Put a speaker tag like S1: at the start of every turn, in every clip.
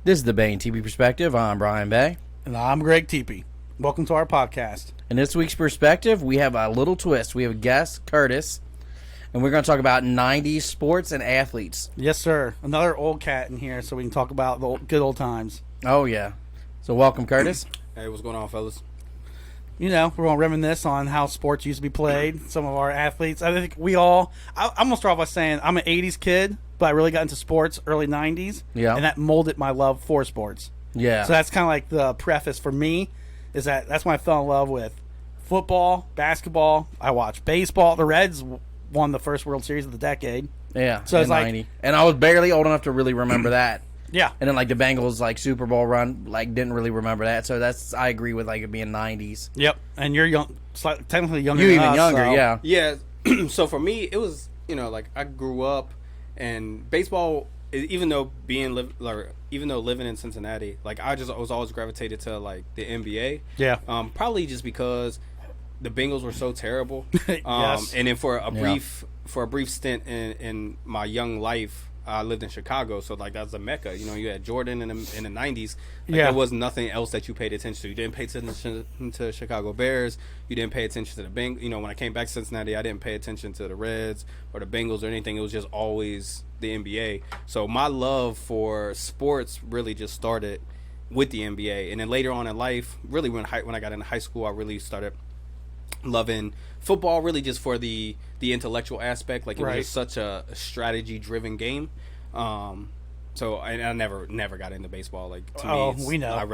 S1: This is the Bay and Tepe Perspective. I'm Brian Bay.
S2: And I'm Greg Tepe. Welcome to our podcast.
S1: In this week's perspective, we have a little twist. We have a guest, Curtis, and we're going to talk about 90s sports and athletes.
S2: Yes, sir. Another old cat in here so we can talk about the good old times.
S1: Oh, yeah. So welcome, Curtis.
S3: Hey, what's going on, fellas?
S2: You know, we're going to reminisce on how sports used to be played, some of our athletes. I think I'm going to start off by saying I'm an 80s kid, but I really got into sports early 90s.
S1: Yeah.
S2: And that molded my love for sports.
S1: Yeah.
S2: So that's kind of like the preface for me, is that's when I fell in love with football, basketball. I watched baseball. The Reds won the first World Series of the decade.
S1: Yeah,
S2: so it's like
S1: 90. And I was barely old enough to really remember that.
S2: Yeah.
S1: And then, like, the Bengals, like, Super Bowl run, like, didn't really remember that. So I agree with, like, it being 90s.
S2: Yep. And you're young, technically younger
S1: You
S2: than
S1: even
S2: us,
S1: younger,
S2: so.
S1: yeah.
S3: Yeah, so for me, it was, like, I grew up, and baseball, even though living in Cincinnati, like, I was always gravitated to, like, the NBA.
S2: Yeah.
S3: Probably just because the Bengals were so terrible.
S2: Yes.
S3: And then for a brief stint in my young life, I lived in Chicago, so like that's a mecca. You had Jordan in the 90s. There was nothing else that you paid attention to. You didn't pay attention to Chicago Bears. You didn't pay attention to the Bengals. When I came back to Cincinnati, I didn't pay attention to the Reds or the Bengals or anything. It was just always the NBA. So my love for sports really just started with the NBA, and then later on in life, really when I got into high school, I really started loving football, really just for the intellectual aspect. Like, it was just such a strategy driven game. So I never got into baseball. Like, to me,
S2: we know.
S3: I'd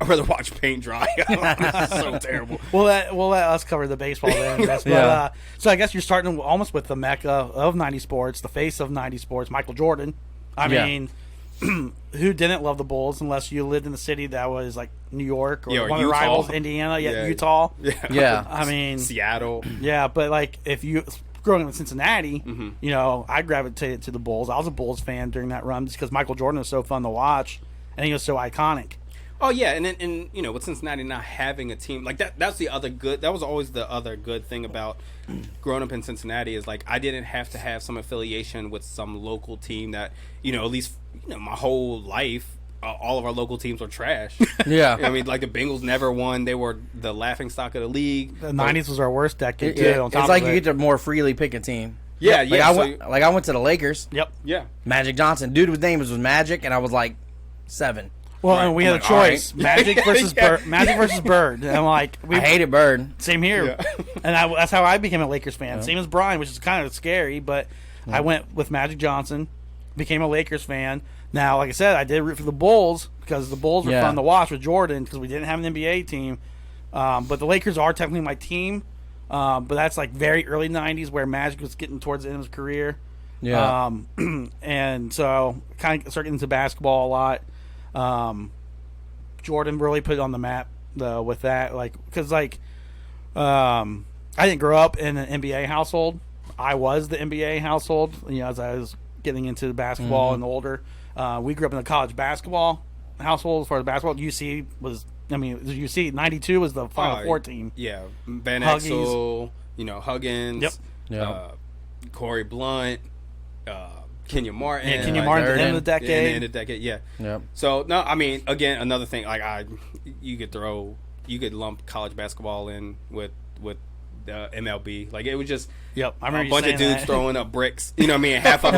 S3: rather watch paint dry. It's so terrible.
S2: We'll let us cover the baseball then. But, so I guess you're starting almost with the mecca of 90 sports, the face of 90 sports, Michael Jordan. I mean, who didn't love the Bulls unless you lived in the city that was like New York or one of the rivals, Indiana, Utah.
S1: Yeah.
S2: I mean,
S3: Seattle.
S2: Yeah, but like if you growing up in Cincinnati,
S3: Mm-hmm.
S2: I gravitated to the Bulls. I was a Bulls fan during that run just because Michael Jordan was so fun to watch and he was so iconic.
S3: Oh yeah, and with Cincinnati not having a team like that, that was always the other good thing about growing up in Cincinnati is like I didn't have to have some affiliation with some local team that at least my whole life all of our local teams were trash.
S1: Yeah.
S3: I mean, like the Bengals never won. They were the laughing stock of the league.
S2: The 90s was our worst decade too.
S1: It's like you get to more freely pick a team.
S3: Yeah,
S1: I went to the Lakers.
S2: Yep.
S3: Yeah.
S1: Magic Johnson. Dude, his name was Magic, and I was like 7.
S2: Well, and we had a choice: Magic versus Magic versus Bird. And I'm like,
S1: I hated Bird.
S2: Same here, and that's how I became a Lakers fan. Same as Brian, which is kind of scary, but I went with Magic Johnson, became a Lakers fan. Now, like I said, I did root for the Bulls because the Bulls were fun to watch with Jordan because we didn't have an NBA team. But the Lakers are technically my team. But that's like very early 90s where Magic was getting towards the end of his career.
S1: Yeah.
S2: And so kind of started getting into basketball a lot. Jordan really put it on the map though with that, like, because like I didn't grow up in an NBA household. I was the NBA household, as I was getting into basketball and older. We grew up in a college basketball household as far as basketball. UC 92 was the Final Four team.
S3: Yeah, Van Exel, Huggins, Corey Blunt, Kenya Martin.
S2: Yeah, Kenya Martin at the end of the decade.
S3: End of the decade, yeah.
S1: Yep.
S3: So, no, I mean, again, another thing, like, you could lump college basketball in with the MLB. Like, it was just
S2: I remember
S3: a bunch of dudes throwing up bricks. You know what I mean? And half of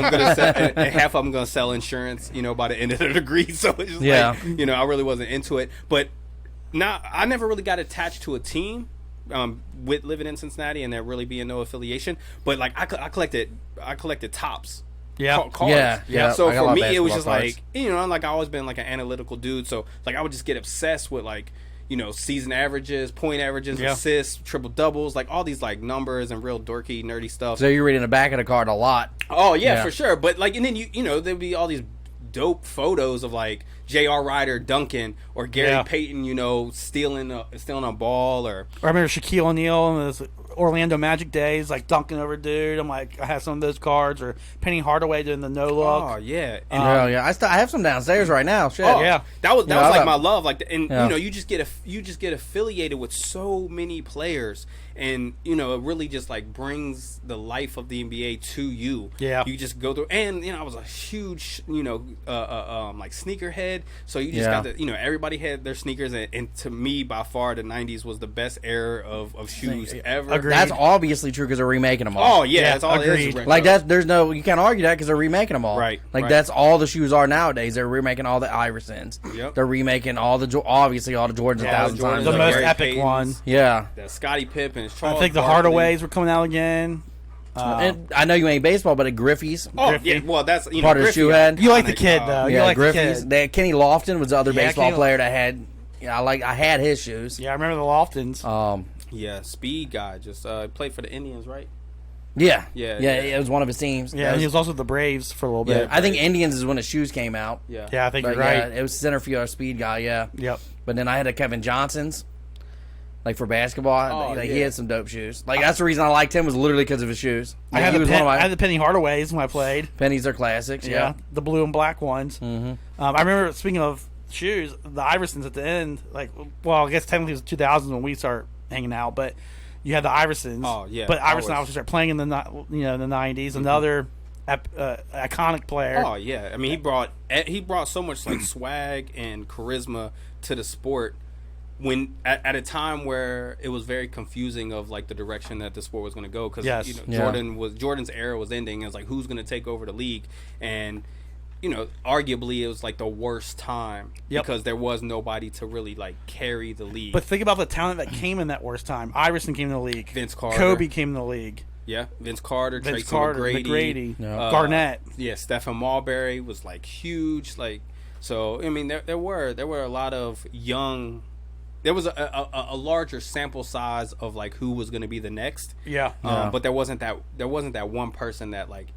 S3: them gonna sell insurance, by the end of the degree. So it's just like, I really wasn't into it. But I never really got attached to a team with living in Cincinnati and there really being no affiliation. But like I collected tops. Cards.
S1: Yeah.
S3: So for me, it was just cards. Like, I've always been like an analytical dude. So like I would just get obsessed with like, season averages, point averages, assists, triple doubles, like all these like numbers and real dorky, nerdy stuff.
S1: So you're reading the back of the card a lot.
S3: Oh yeah, for sure. But like, and then there'd be all these dope photos of like J.R. Ryder dunking or Gary Payton, stealing a ball or
S2: I remember Shaquille O'Neal Orlando Magic days, like dunking over dude. I'm like, I have some of those cards, or Penny Hardaway doing the no look.
S3: Oh yeah,
S1: yeah. I have some downstairs right now. Shit.
S3: Oh,
S2: yeah.
S3: That was
S1: I
S3: like
S1: love-
S3: my love. Like, and
S1: Yeah.
S3: you just get affiliated with so many players, and it really just like brings the life of the NBA to you.
S2: Yeah.
S3: You just go through, and I was a huge like sneakerhead, so you just
S1: Yeah.
S3: got to everybody had their sneakers, and to me by far the '90s was the best era of shoes ever.
S2: Agreed.
S1: That's obviously true because they're remaking them all.
S3: Oh yeah, that's all
S2: agreed.
S3: it is.
S1: Like there's no, you can't argue that because they're remaking them all.
S3: Right,
S1: Like
S3: right.
S1: that's all the shoes are nowadays. They're remaking all the Iversons.
S3: Yep.
S1: They're remaking obviously all the Jordans
S2: Yeah,
S1: 1,000
S3: the Jordans,
S1: times.
S2: the
S3: the
S2: most
S3: Gary
S2: epic
S3: Paytons.
S2: one.
S1: Yeah.
S3: The Scottie Pippens,
S2: I
S3: Charles
S2: think the
S3: Barkley.
S2: Hardaways were coming out again.
S1: And I know you ain't baseball, but at Griffey's.
S3: Oh
S2: Griffey.
S3: yeah, well that's
S1: Part of the
S3: Griffey,
S1: shoe head.
S2: You like the
S3: iconic.
S2: kid, though. You
S1: Yeah,
S2: like the
S1: Griffey's.
S2: kid.
S1: They had Kenny Lofton was the other
S2: Yeah,
S1: baseball
S2: Kenny-
S1: player that had. Yeah, I had his shoes.
S2: Yeah, I remember the Loftons.
S3: Yeah, speed guy. Just played for the Indians, right?
S1: Yeah.
S3: Yeah,
S1: Yeah.
S3: yeah.
S1: It was one of his teams.
S2: Yeah,
S1: That
S2: and he
S1: was-
S2: was also the Braves for a little
S1: yeah.
S2: bit.
S1: I think Indians is when his shoes came out.
S3: Yeah.
S2: Yeah, I think
S1: But
S2: you're right.
S1: yeah, it was center fielder speed guy. Yeah.
S2: Yep.
S1: But then I had a Kevin Johnson's, like for basketball.
S3: Oh,
S1: Like he
S3: yeah.
S1: had some dope shoes. Like that's the reason I liked him was literally because of his shoes.
S2: I
S1: Like,
S2: had
S1: he
S2: the
S1: was one of
S2: I
S1: my
S2: had the Penny Hardaways when I played.
S1: pennies are classics. Yeah.
S2: The blue and black ones.
S1: Mm-hmm.
S2: I remember, speaking of shoes, the Iversons at the end, like, well, I guess technically it was 2000 when we start hanging out, but you had the Iversons.
S3: Oh, yeah,
S2: But Iverson
S3: always.
S2: obviously started playing in the the 90s. Another iconic player.
S3: Oh yeah. I mean, he brought so much like swag and charisma to the sport. When at a time where it was very confusing of like the direction that the sport was going to go, because
S2: Yes.
S1: Yeah.
S3: Jordan's era was ending. It was like who's going to take over the league, and arguably it was like the worst time
S2: Yep.
S3: because there was nobody to really like carry the league.
S2: But think about the talent that came in that worst time. Iverson came in the league.
S3: Vince Carter.
S2: Kobe came in the league.
S3: Yeah, Vince Carter,
S2: Vince
S3: Tracy
S2: Carter,
S3: McGrady,
S1: Yeah.
S2: Garnett.
S3: Yeah, Stephen Marbury was like huge. Like, so I mean, there were a lot of young. There was a larger sample size of like who was going to be the next.
S2: Yeah.
S1: Yeah.
S3: But there wasn't that one person that like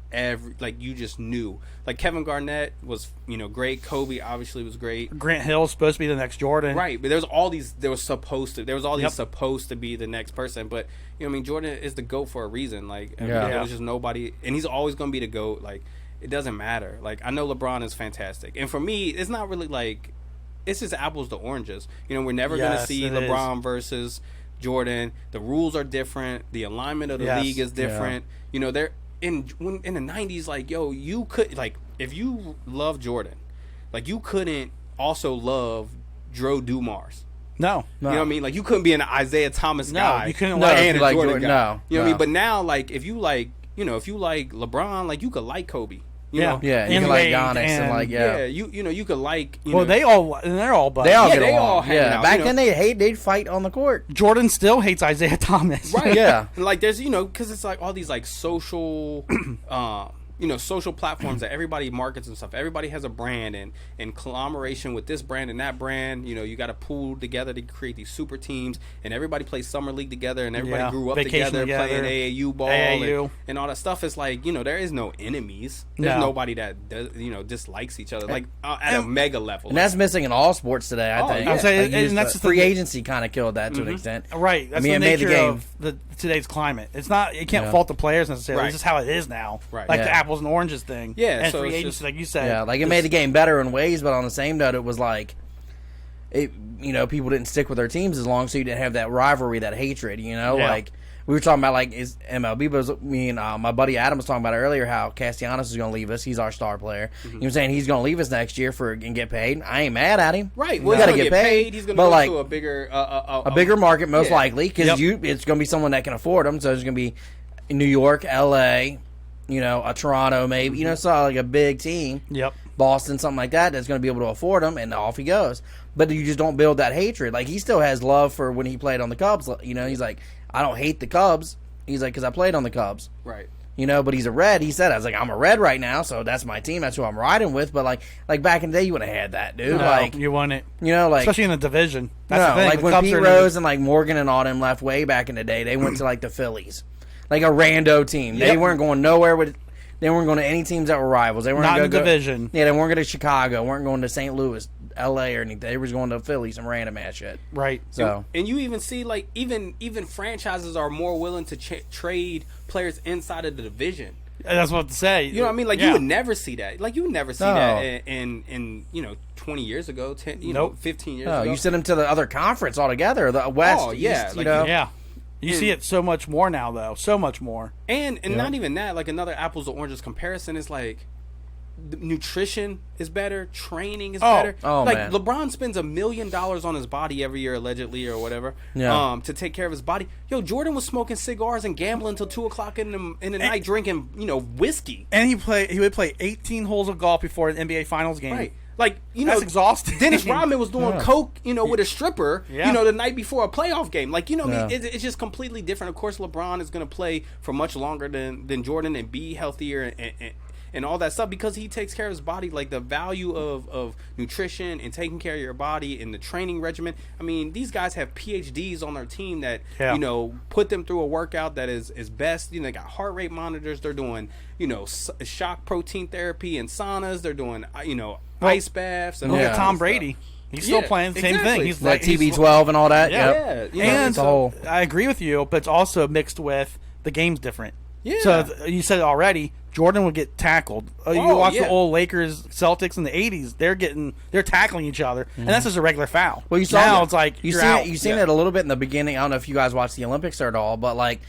S3: you just knew. Like Kevin Garnett was great. Kobe obviously was great.
S2: Grant Hill's supposed to be the next Jordan.
S3: Right, but there was all these supposed to be the next person, but I mean Jordan is the GOAT for a reason. Like I mean,
S1: Yeah.
S3: there was just nobody, and he's always going to be the GOAT. Like it doesn't matter. Like I know LeBron is fantastic, and for me, it's not really like it's just apples to oranges. We're never going to
S2: Yes,
S3: see
S2: it
S3: LeBron versus Jordan. The rules are different. The alignment of the
S2: Yes.
S3: league is different. They're in the 90s. Like you could like if you love Jordan, like you couldn't also love Drew Dumars.
S2: No.
S1: No.
S3: You know what I mean? Like you couldn't be an Isaiah Thomas
S2: No,
S3: guy.
S2: you couldn't
S1: No,
S2: like
S1: if
S3: and
S1: you
S3: a
S1: like
S3: Jordan
S1: Jordan,
S3: guy.
S1: no,
S3: You know what I mean?
S1: no.
S3: But now, like if you like LeBron, like you could like Kobe. You
S2: Yeah.
S3: know?
S1: Yeah, you
S2: And
S1: can like
S2: Wade
S1: Giannis and
S2: and-
S1: like
S3: Yeah.
S1: yeah.
S3: You could like.
S2: Well, they're all buddies.
S1: They all
S3: Yeah,
S1: get
S3: they
S1: along.
S3: all hang
S1: yeah,
S3: out,
S1: back then they'd fight on the court.
S2: Jordan still hates Isaiah Thomas.
S3: Right.
S1: Yeah.
S3: And like there's because it's like all these like social social platforms that everybody markets and stuff. Everybody has a brand, and in collaboration with this brand and that brand, you got to pool together to create these super teams, and everybody plays summer league together, and everybody
S2: Yeah.
S3: grew up
S2: Vacation
S3: together
S2: together.
S3: playing AAU ball
S2: AAU.
S3: and all that stuff. It's like there is no enemies. There's
S2: No.
S3: nobody that does, dislikes each other like at a mega level.
S1: And that's missing in all sports today, I
S3: Oh,
S1: think.
S3: yeah. I'm
S2: saying,
S1: Like, you
S2: and
S1: just-
S2: that's the
S1: free
S2: thing-
S1: agency kind of killed that to an extent.
S2: Right. That's
S1: I mean,
S2: the
S1: it made the
S2: nature
S1: game.
S2: of today's climate. It's not. You can't
S1: Yeah.
S2: fault the players necessarily.
S3: Right.
S2: It's just how it is now.
S3: Right.
S2: Like the
S1: Yeah.
S2: apples and oranges thing.
S3: Yeah,
S2: And
S3: so
S2: free
S3: it's
S2: agency,
S3: just-
S2: like you said.
S1: Yeah, like it made the game better in ways, but on the same note, it was like, people didn't stick with their teams as long, so you didn't have that rivalry, that hatred.
S2: Yeah.
S1: Like we were talking about, like is MLB, but it was me and my buddy Adam was talking about it earlier how Castellanos is going to leave us. He's our star player. You know what I'm saying? He's going to leave us next year and get paid. I ain't mad at him.
S3: right.
S1: We
S3: Well,
S1: got to
S3: he's
S1: get
S3: gonna
S1: paid.
S3: He's going to
S1: but
S3: go
S1: like
S3: to a bigger
S1: a bigger market, most
S3: yeah.
S1: likely, because
S2: Yep.
S1: it's going to be someone that can afford them. So there's going to be New York, LA, a Toronto, maybe, so like a big team.
S2: Yep.
S1: Boston, something like that, that's going to be able to afford him, and off he goes. But you just don't build that hatred. Like, he still has love for when he played on the Cubs. He's like, I don't hate the Cubs. He's like, because I played on the Cubs.
S3: Right.
S1: But he's a Red. He said, I was like, I'm a Red right now, so that's my team. That's who I'm riding with. But, like back in the day, you would have had that, dude.
S2: No,
S1: Like,
S2: you won it.
S1: like...
S2: Especially in the division. That's
S1: No,
S2: the thing.
S1: like
S2: The
S1: when
S2: Cubs
S1: Pete
S2: are in the-
S1: Rose and like Morgan and all them left way back in the day, they went to like the Phillies, like a rando team. They
S2: Yep.
S1: weren't going nowhere with They weren't going to any teams that were rivals. They weren't
S2: Not in the
S1: go,
S2: division.
S1: Yeah, they weren't going to Chicago. Weren't going to St. Louis, L.A. or anything. They were going to Philly, some random ass shit.
S2: Right.
S1: So
S3: and you even see like even franchises are more willing to trade players inside of the division.
S2: That's what to say.
S3: You know what I mean? Like you would never see that. Like you would never see that in 20 years ago, 10, 15 years ago.
S1: You send them to the other conference altogether, the West.
S3: Oh yeah,
S1: East,
S3: like,
S2: yeah. You see it so much more now, though. So much more.
S3: And not even that. Like another apples to oranges comparison is like the nutrition is better, training is better.
S1: Oh,
S3: like
S1: man.
S3: LeBron spends $1 million on his body every year, allegedly or whatever, to take care of his body. Yo, Jordan was smoking cigars and gambling until 2:00 in the night, drinking whiskey.
S2: And he would play 18 holes of golf before an NBA Finals game.
S3: Right. Like,
S2: that's exhausting.
S3: Dennis Rodman was doing coke, with a stripper,
S2: Yeah.
S3: the night before a playoff game. Like, it's just completely different. Of course, LeBron is going to play for much longer than Jordan and be healthier and all that stuff because he takes care of his body. Like, the value of nutrition and taking care of your body and the training regimen. I mean, these guys have PhDs on their team that, put them through a workout that is best. They got heart rate monitors. They're doing, shock protein therapy and saunas. They're doing, ice baths and all
S2: Look
S3: that
S2: at Tom
S3: stuff.
S2: Brady. He's still playing the same thing. He's
S1: like TB12 and all that.
S2: Yeah.
S1: Yep.
S2: And I agree with you, but it's also mixed with the game's different.
S3: Yeah.
S2: So you said it already. Jordan would get tackled. You watch the old Lakers, Celtics in the '80s. They're tackling each other, and that's just a regular foul.
S1: Well, you saw
S2: now it's like
S1: you've seen it a little bit in the beginning. I don't know if you guys watched the Olympics or at all, but like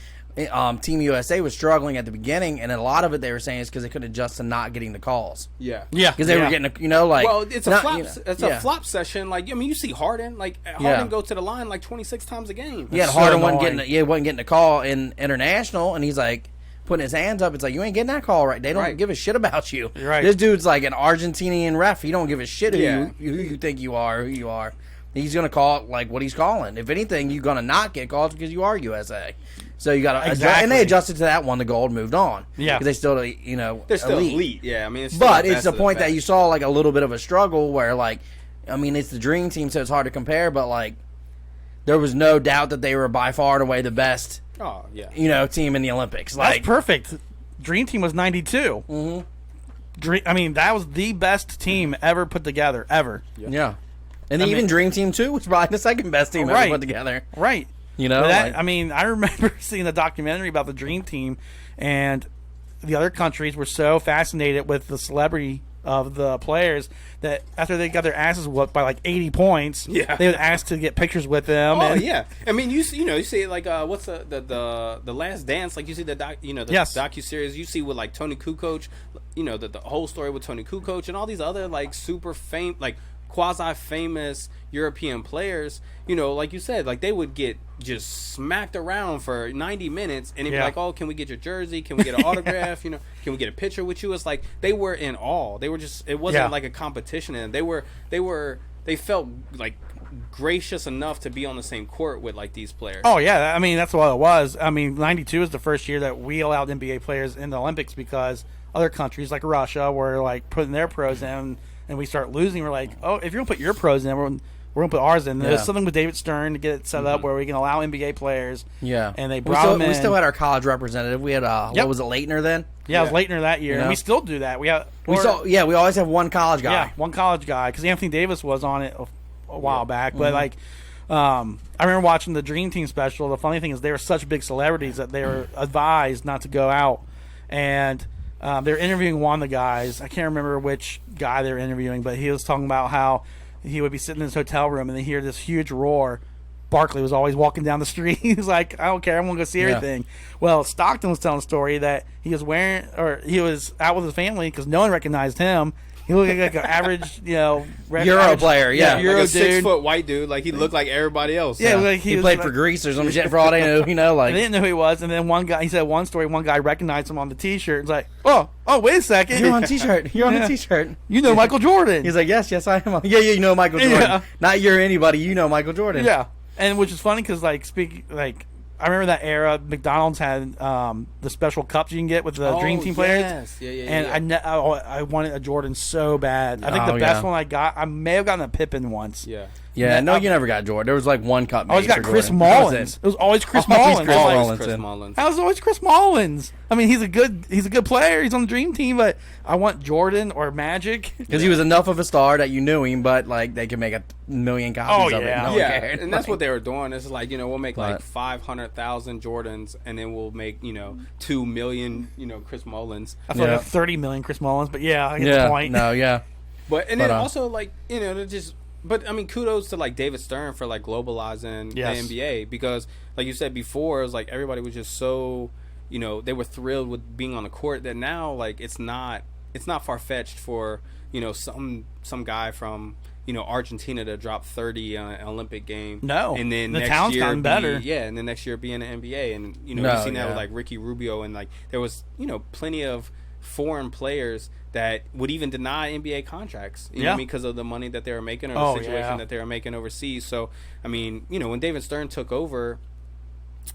S1: Team USA was struggling at the beginning, and a lot of it they were saying is because they couldn't adjust to not getting the calls.
S3: Yeah,
S1: because they were getting well,
S3: it's a flop. It's a flop session. Like you see Harden. Like Harden go to the line like 26 times a game.
S1: Yeah, Harden wasn't getting a call in international, and he's like putting his hands up. It's like, you ain't getting that call right. They don't give a shit about you.
S2: Right.
S1: This dude's like an Argentinian ref. He don't give a shit who you think you are, who you are. He's going to call it like what he's calling. If anything, you're going to not get called because you are USA. So you got to adjust. And they adjusted to that, won the gold, moved on.
S2: Yeah.
S1: Because they still,
S3: they're still elite. Yeah, I mean, it's
S1: the point that you saw like a little bit of a struggle where like, I mean, it's the dream team, so it's hard to compare, but like, there was no doubt that they were by far and away the best.
S3: Oh yeah,
S1: team in the Olympics.
S2: That's perfect. Dream Team was 92. I mean, that was the best team ever put together, ever.
S1: Yeah, and even Dream Team 2 was probably the second best team ever put together.
S2: Right. I mean, I remember seeing the documentary about the Dream Team, and the other countries were so fascinated with the celebrity of the players that after they got their asses whooped by like 80 points, they would ask to get pictures with them.
S3: Oh yeah, I mean you see it like what's the Last Dance? Like you see the docuseries. You see with like Tony Kukoc, the whole story with Tony Kukoc and all these other like super quasi famous European players. Like you said, like they would get just smacked around for 90 minutes and it'd be like, oh, can we get your jersey? Can we get an autograph? Can we get a picture with you? It's like they were in awe. They were just, it wasn't like a competition, and they felt like gracious enough to be on the same court with like these players.
S2: Oh yeah, I mean that's what it was. I mean, 92 is the first year that we allowed NBA players in the Olympics because other countries like Russia were like putting their pros in, and we start losing. We're like, oh, if you're gonna put your pros in, we're gonna put ours in. There's something with David Stern to get it set up where we can allow NBA players.
S1: Yeah,
S2: and they brought them in.
S1: We still had our college representative. We had what was it, Leitner then?
S2: Yeah, it was Leitner that year, and we still do that. We
S1: always have one college guy.
S2: Yeah, one college guy because Anthony Davis was on it a while back, but like. I remember watching the Dream Team special. The funny thing is they were such big celebrities that they were advised not to go out, and they were interviewing one of the guys. I can't remember which guy they were interviewing, but he was talking about how he would be sitting in his hotel room and they hear this huge roar. Barkley was always walking down the street. He's like, I don't care, I'm gonna go see everything. Well, Stockton was telling a story that he was out with his family because no one recognized him. He looked like an average,
S1: Euro player,
S3: Euro
S1: like
S3: a 6-foot white dude. Like he looked like everybody else.
S2: Yeah, like
S1: he played for Greece or some shit for all they knew. Like
S2: they didn't know who he was. And then one guy, he said one story. One guy recognized him on the T-shirt. It's like, oh, wait a second,
S1: you're on the T-shirt. You're on the T-shirt.
S2: You know Michael Jordan.
S1: He's like, yes, I am. Yeah, you know Michael Jordan.
S2: Yeah.
S1: Not you're anybody. You know Michael Jordan.
S2: Yeah, and which is funny because I remember that era. McDonald's had the special cups you can get with the Dream Team players. And I wanted a Jordan so bad. I think the best one I got, I may have gotten a Pippen once.
S3: Yeah.
S1: Yeah, no, you never got Jordan. There was like one cup.
S2: I always got Chris Mullins. It was always Chris Mullins.
S3: Chris Mullins.
S2: How's always Chris Mullins? I mean, he's a good player. He's on the dream team, but I want Jordan or Magic
S1: because he was enough of a star that you knew him, but like they could make 1 million copies of it. No one cared.
S3: And that's what they were doing. It's like we'll make like 500,000 Jordans, and then we'll make 2 million Chris Mullins.
S2: I thought like 30 million Chris Mullins, but I get the point.
S1: No, yeah.
S3: But then also like just. But I mean, kudos to like David Stern for like globalizing the NBA, because like you said before, it was like everybody was just so they were thrilled with being on the court that now like it's not far fetched for some guy from Argentina to drop 30 on an Olympic game.
S2: No,
S3: and then
S2: the
S3: next
S2: talent's
S3: year
S2: gotten better.
S3: And then next year be in the NBA, and you've seen that with like Ricky Rubio, and like there was plenty of foreign players that would even deny NBA contracts, you know what I mean, because of the money that they were making or the situation that they were making overseas. So, I mean, when David Stern took over,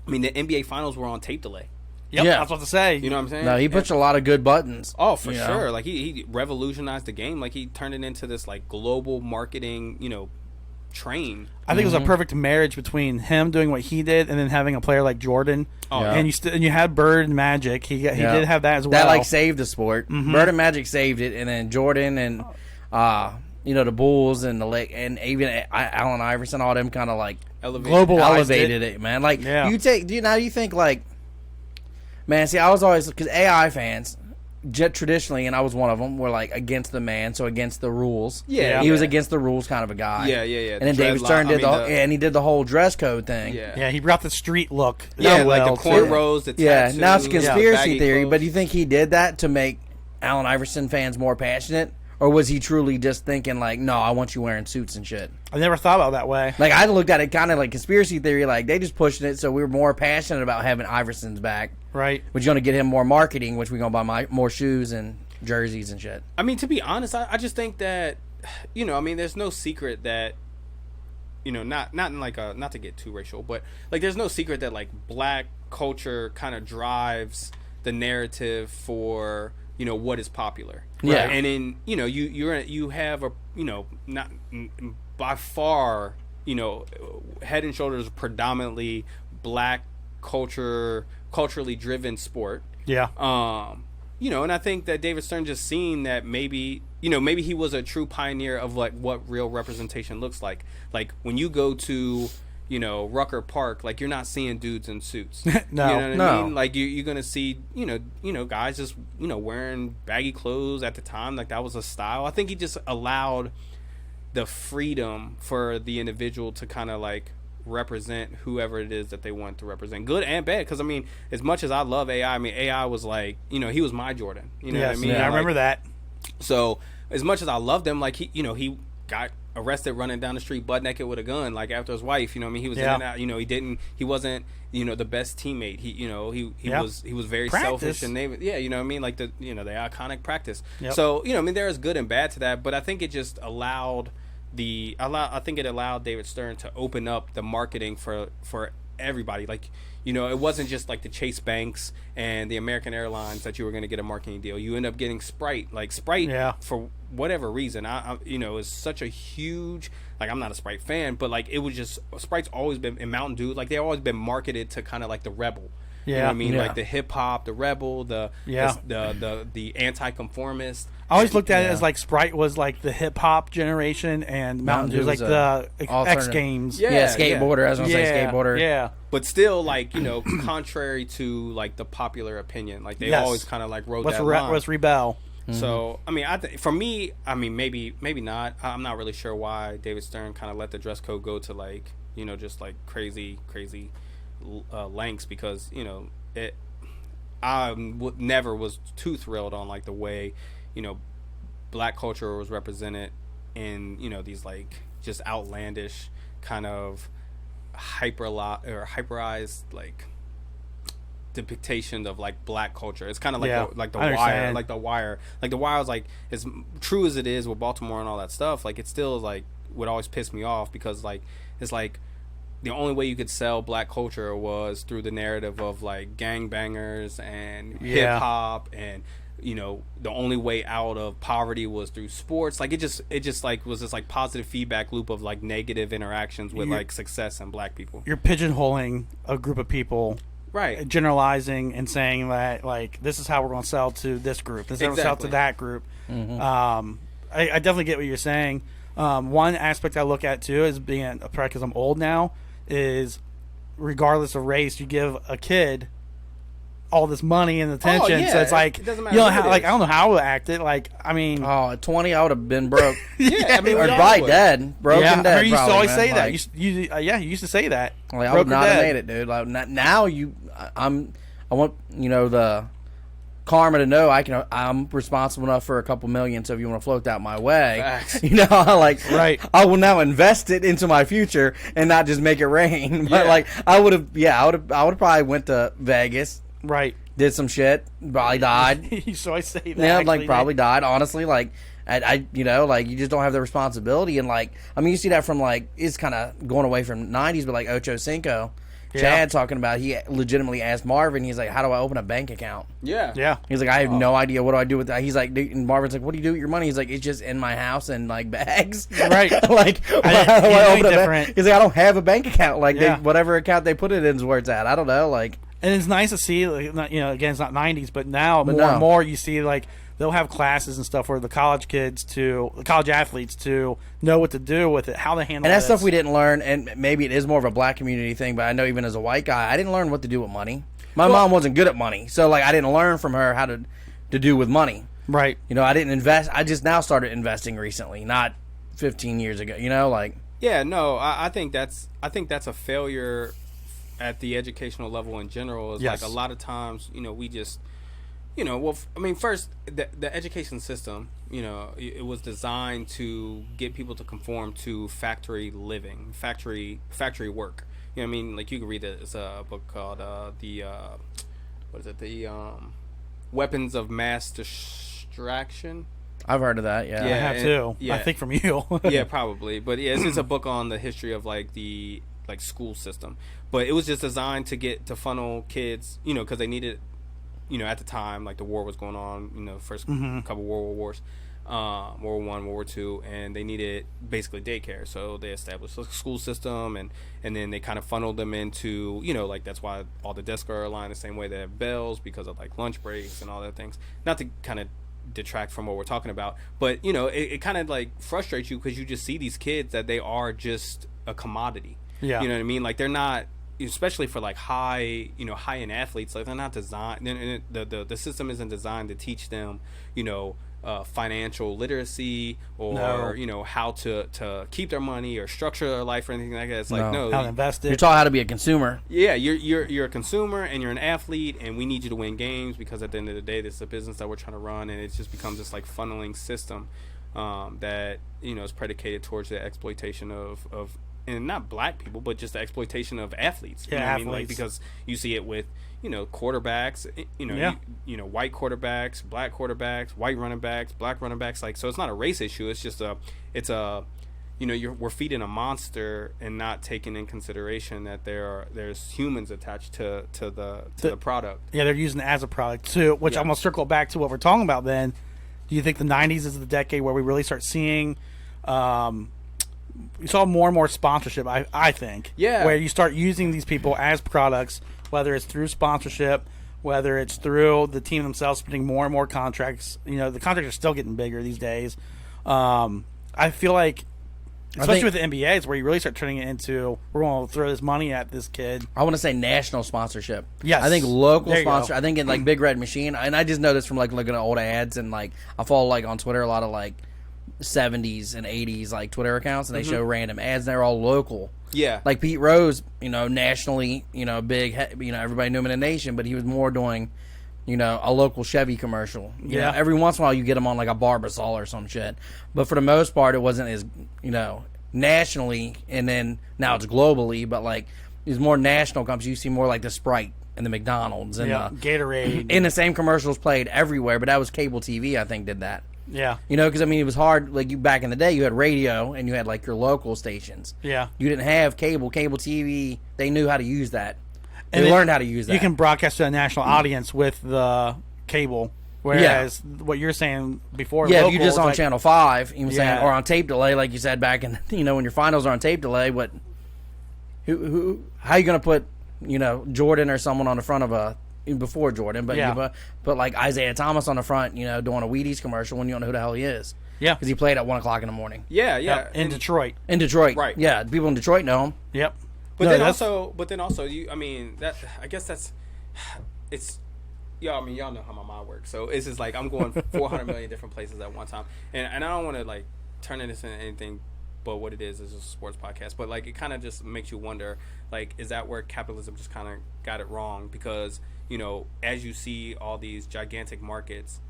S3: I mean, the NBA Finals were on tape delay.
S2: Yep, I was about to say.
S3: You know what I'm saying?
S1: No, he pushed a lot of good buttons.
S3: Oh, for sure. Like, he revolutionized the game. Like, he turned it into this, like, global marketing, train.
S2: I think it was a perfect marriage between him doing what he did and then having a player like Jordan. And you had Bird and Magic. He did have that as well.
S1: That like saved the sport. Bird and Magic saved it, and then Jordan and the Bulls and the and even Allen Iverson, all them kind of like elevated it, man. Like you think like, man. See, I was always because AI fans. Traditionally, and I was one of them, were like against the man, so against the rules. He was against the rules kind of a guy. And then David Stern did and he did the whole dress code thing.
S2: He brought the street look.
S3: Like the cornrows, the tattoos.
S1: Now it's a conspiracy theory, but you think he did that to make Allen Iverson fans more passionate? Or was he truly just thinking like, no, I want you wearing suits and shit?
S2: I never thought about it that way.
S1: Like, I looked at it kind of like conspiracy theory, like they just pushing it so we were more passionate about having Iverson's back.
S2: Right.
S1: Which is going to get him more marketing, which we're going to buy more shoes and jerseys and shit.
S3: I mean, to be honest, I just think that, I mean, there's no secret that, not in like a, not to get too racial, but like there's no secret that like black culture kind of drives the narrative for, what is popular.
S1: Yeah.
S3: And then, you have a, not by far, Head and Shoulders predominantly black culturally driven sport.
S2: Yeah.
S3: And I think that David Stern just seen that maybe he was a true pioneer of like what real representation looks like. Like when you go to, Rucker Park, like you're not seeing dudes in suits.
S2: No.
S3: You know what I mean? Like you're gonna see, guys just, wearing baggy clothes at the time. Like that was a style. I think he just allowed the freedom for the individual to kind of like represent whoever it is that they want to represent, good and bad. Because I mean, as much as I love AI, I mean AI was like, he was my Jordan. You know what I mean?
S2: Yeah, I remember that.
S3: So as much as I loved him, like he got arrested running down the street butt naked with a gun, like after his wife. You know what I mean? He was in and out. He wasn't the best teammate. He was very selfish and you know what I mean? Like the the iconic practice.
S2: Yep.
S3: So I mean there is good and bad to that, but I think it just allowed David Stern to open up the marketing for everybody. Like, it wasn't just like the Chase Banks and the American Airlines that you were going to get a marketing deal. You end up getting Sprite. Like Sprite, for whatever reason, I is such a huge, like I'm not a Sprite fan, but like it was just, Sprite's always been, in Mountain Dew, like they've always been marketed to kind of like the rebel. You know what I mean? Like the hip hop, the rebel, the anti-conformist.
S2: I always looked at it as like Sprite was like the hip hop generation, and Mountain Dew was like the X Games.
S1: Skateboarder. I was gonna say skateboarder.
S2: Yeah.
S3: But still, like contrary to like the popular opinion, like they always kind of like rode that line.
S2: Let's rebel.
S3: So I mean, for me, I mean maybe not. I'm not really sure why David Stern kind of let the dress code go to like just like crazy lengths, because I never was too thrilled on like the way black culture was represented in these like just outlandish kind of hyperized like depiction of like black culture. It's kind of like the Wire, like the Wire is like, as true as it is with Baltimore and all that stuff, like it still like would always piss me off, because like it's like the only way you could sell black culture was through the narrative of like gangbangers and hip hop and you know, the only way out of poverty was through sports. Like it just like was this like positive feedback loop of like negative interactions with like success and black people.
S2: You're pigeonholing a group of people,
S3: right?
S2: Generalizing and saying that like this is how we're going to sell to this group, this is how we're going to sell to that group. I definitely get what you're saying. One aspect I look at too is being probably because I'm old now is regardless of race, you give a kid all this money and attention, so it's like it doesn't matter, you know, how, like I don't know how I would act it. Like I mean,
S1: at 20, I would have been broke.
S3: Yeah, I mean,
S1: or probably dead, broken dead.
S2: You used to always say that.
S1: Like,
S2: you used to say that.
S1: Like, I would not have made it, dude. Like now, I want the karma to know I'm responsible enough for a couple million. So if you want to float that my way,
S3: facts.
S1: you know, like
S2: right.
S1: I will now invest it into my future and not just make it rain. But like I would have probably went to Vegas.
S2: Right.
S1: Did some shit. Probably died.
S2: So I say that.
S1: Yeah, like probably died. Honestly, like I you know, like you just don't have the responsibility. And like I mean, you see that from like it's kind of going away from '90s, but like Ocho Cinco, Chad talking about he legitimately asked Marvin. He's like, "How do I open a bank account?"
S3: Yeah.
S1: He's like, "I have no idea. What do I do with that?" He's like, and Marvin's like, "What do you do with your money?" He's like, "It's just in my house and like bags."
S2: Right.
S1: Like how do I open a bank? He's like, "I don't have a bank account. Like whatever account they put it in is where it's at. I don't know." Like.
S2: And it's nice to see, like, you know, again, it's not '90s, but now more and more you see, like, they'll have classes and stuff where the college athletes to know what to do with it, how to handle it.
S1: And that's stuff we didn't learn, and maybe it is more of a black community thing, but I know even as a white guy, I didn't learn what to do with money. My mom wasn't good at money, so, like, I didn't learn from her how to do with money.
S2: Right.
S1: You know, I didn't invest. I just now started investing recently, not 15 years ago, you know, like.
S3: Yeah, no, I think that's a failure at the educational level in general. Is like a lot of times, you know, we just, you know, well, I mean, first the education system, you know, it was designed to get people to conform to factory living, factory work. You know what I mean? Like you can read this book called the Weapons of Mass Distraction.
S1: I've heard of that. Yeah,
S2: I have too. Yeah. I think from you.
S3: Yeah, probably. But yeah, it's a book on the history of like the school system. But it was just designed to funnel kids, you know, because they needed, you know, at the time, like the war was going on, you know, first couple World Wars, World War I, World War II, and they needed basically daycare. So they established a school system, and then they kind of funneled them into, you know, like that's why all the desks are aligned the same way. They have bells because of like lunch breaks and all that things. Not to kind of detract from what we're talking about, but you know, it kind of like frustrates you because you just see these kids that they are just a commodity.
S2: Yeah,
S3: you know what I mean? Like they're not, especially for like high-end athletes, like they're not designed. The system isn't designed to teach them, you know, financial literacy or you know how to keep their money or structure their life or anything like that. It's like
S2: how to invest it.
S1: You're taught how to be a consumer.
S3: Yeah, you're a consumer and you're an athlete, and we need you to win games because at the end of the day, this is a business that we're trying to run, and it just becomes this like funneling system that you know is predicated towards the exploitation of and not black people, but just the exploitation of athletes. You know what I mean? Like, because you see it with, you know, quarterbacks, you know, you know, white quarterbacks, black quarterbacks, white running backs, black running backs. Like, so it's not a race issue. It's just you know, we're feeding a monster and not taking in consideration that there's humans attached to the product. Yeah,
S2: they're using it as a product too, which I'm going to circle back to what we're talking about then. Do you think the 90s is the decade where we really start seeing you saw more and more sponsorship, I think.
S3: Yeah.
S2: Where you start using these people as products, whether it's through sponsorship, whether it's through the team themselves spending more and more contracts. You know, the contracts are still getting bigger these days. I feel like, especially with the NBA, is where you really start turning it into, we're going to throw this money at this kid.
S1: I want to say national sponsorship.
S2: Yes.
S1: I think local sponsor. I think in like Big Red Machine, and I just know this from like looking at old ads, and like I follow like on Twitter a lot of like 70s and 80s like Twitter accounts, and they show random ads, and they're all local.
S3: Yeah,
S1: like Pete Rose, you know, nationally, you know, big, you know, everybody knew him in the nation, but he was more doing, you know, a local Chevy commercial. You know, every once in a while you get him on like a Barbasol or some shit, but for the most part it wasn't as, you know, nationally, and then now it's globally, but like these more national companies, you see more like the Sprite and the McDonald's and
S2: Gatorade,
S1: and the same commercials played everywhere, but that was cable TV, I think, did that.
S2: Yeah.
S1: You know, because, I mean, it was hard. Like, you back in the day, you had radio and you had, like, your local stations.
S2: Yeah.
S1: You didn't have cable TV. They knew how to use that. They learned how to use that.
S2: You can broadcast to a national audience with the cable. Whereas what you're saying before,
S1: yeah,
S2: local,
S1: if you just on
S2: like,
S1: Channel 5, you know saying,
S2: Yeah.
S1: or on tape delay, like you said back in, when your finals are on tape delay, how you going to put, Jordan or someone on the front of before Jordan, but
S2: Yeah.
S1: you put like Isaiah Thomas on the front, doing a Wheaties commercial when you don't know who the hell he is.
S2: Yeah.
S1: Because he played at 1 o'clock in the morning.
S3: Yeah.
S2: in Detroit.
S1: In Detroit.
S3: Right.
S1: Yeah, people in Detroit know him.
S2: Yep.
S3: But
S2: No,
S3: then
S2: that's-
S3: also, I guess it's. Y'all know how my mind works. So it's just like I'm going 400 million different places at one time, and I don't want to like turn it into anything but what it is a sports podcast. But like it kind of just makes you wonder, like, is that where capitalism just kind of got it wrong? Because as you see all these gigantic markets,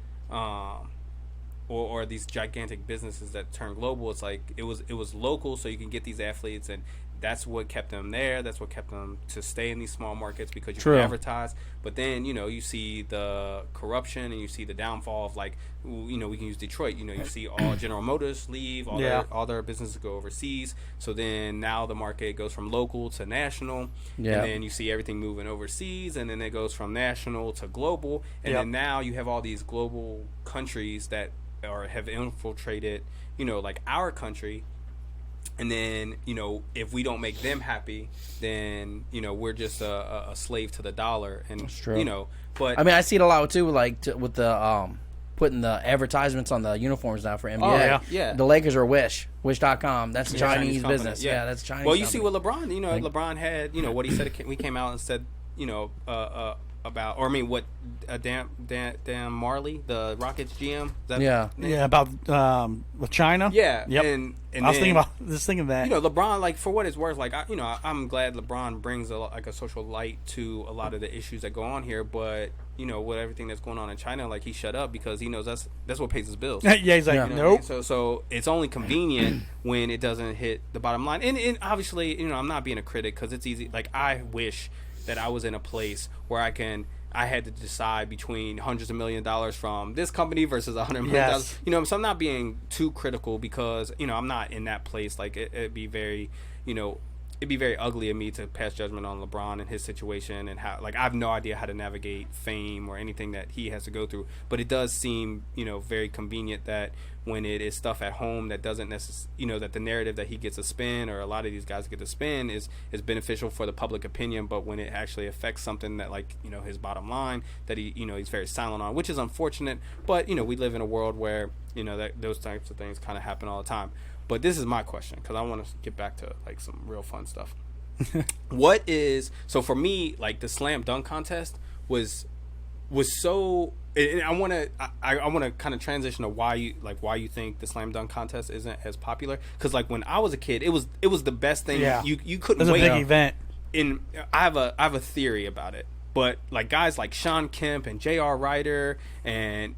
S3: or these gigantic businesses that turn global, it's like it was local, so you can get these athletes, and that's what kept them there. That's what kept them to stay in these small markets, because you
S1: True.
S3: can advertise. But then you see the corruption, and you see the downfall of like we can use Detroit. You see all General Motors leave, all their businesses go overseas. So then now the market goes from local to national,
S1: Yeah.
S3: and then you see everything moving overseas, and then it goes from national to global, and then now you have all these global countries that have infiltrated, like our country. And then, if we don't make them happy, then, we're just a slave to the dollar. And,
S1: That's true.
S3: But
S1: I mean, I see it a lot too, like with the putting the advertisements on the uniforms now for NBA.
S3: Oh, yeah.
S1: The Lakers are Wish.com. That's a Chinese
S3: company,
S1: business. Yeah, that's Chinese.
S3: Well, you see
S1: company.
S3: with LeBron, LeBron had, what he said. We came out and said, about, or I mean, what Dan Marley, the Rockets GM. Is that
S1: Yeah.
S3: his name?
S2: Yeah, about with China.
S3: Yeah.
S2: Yep.
S3: And
S2: I was thinking that.
S3: LeBron, like, for what it's worth, like, I'm glad LeBron brings a social light to a lot of the issues that go on here, but with everything that's going on in China, like, he shut up because he knows that's what pays his bills.
S2: Yeah, he's like,
S1: Yeah.
S3: You know what I
S2: nope.
S3: mean? So it's only convenient when it doesn't hit the bottom line. And obviously, I'm not being a critic, because it's easy. Like, I wish that I was in a place where I had to decide between hundreds of $1 million from this company versus $100 million.
S2: Yes.
S3: So I'm not being too critical, because I'm not in that place. Like, it'd be very ugly of me to pass judgment on LeBron and his situation, and how, like, I have no idea how to navigate fame or anything that he has to go through. But it does seem very convenient that when it is stuff at home that doesn't necessarily, that the narrative that he gets a spin, or a lot of these guys get a spin, is beneficial for the public opinion. But when it actually affects something that, like, his bottom line, that he's very silent on, which is unfortunate. But we live in a world where that those types of things kind of happen all the time. But this is my question, because I want to get back to like some real fun stuff. So for me, like, the slam dunk contest was so. And I want to kind of transition to why you think the slam dunk contest isn't as popular, because like when I was a kid, it was the best thing.
S2: Yeah.
S3: You couldn't
S2: It was
S3: wait.
S2: a big event.
S3: I have a theory about it. But like guys like Sean Kemp and J.R. Ryder and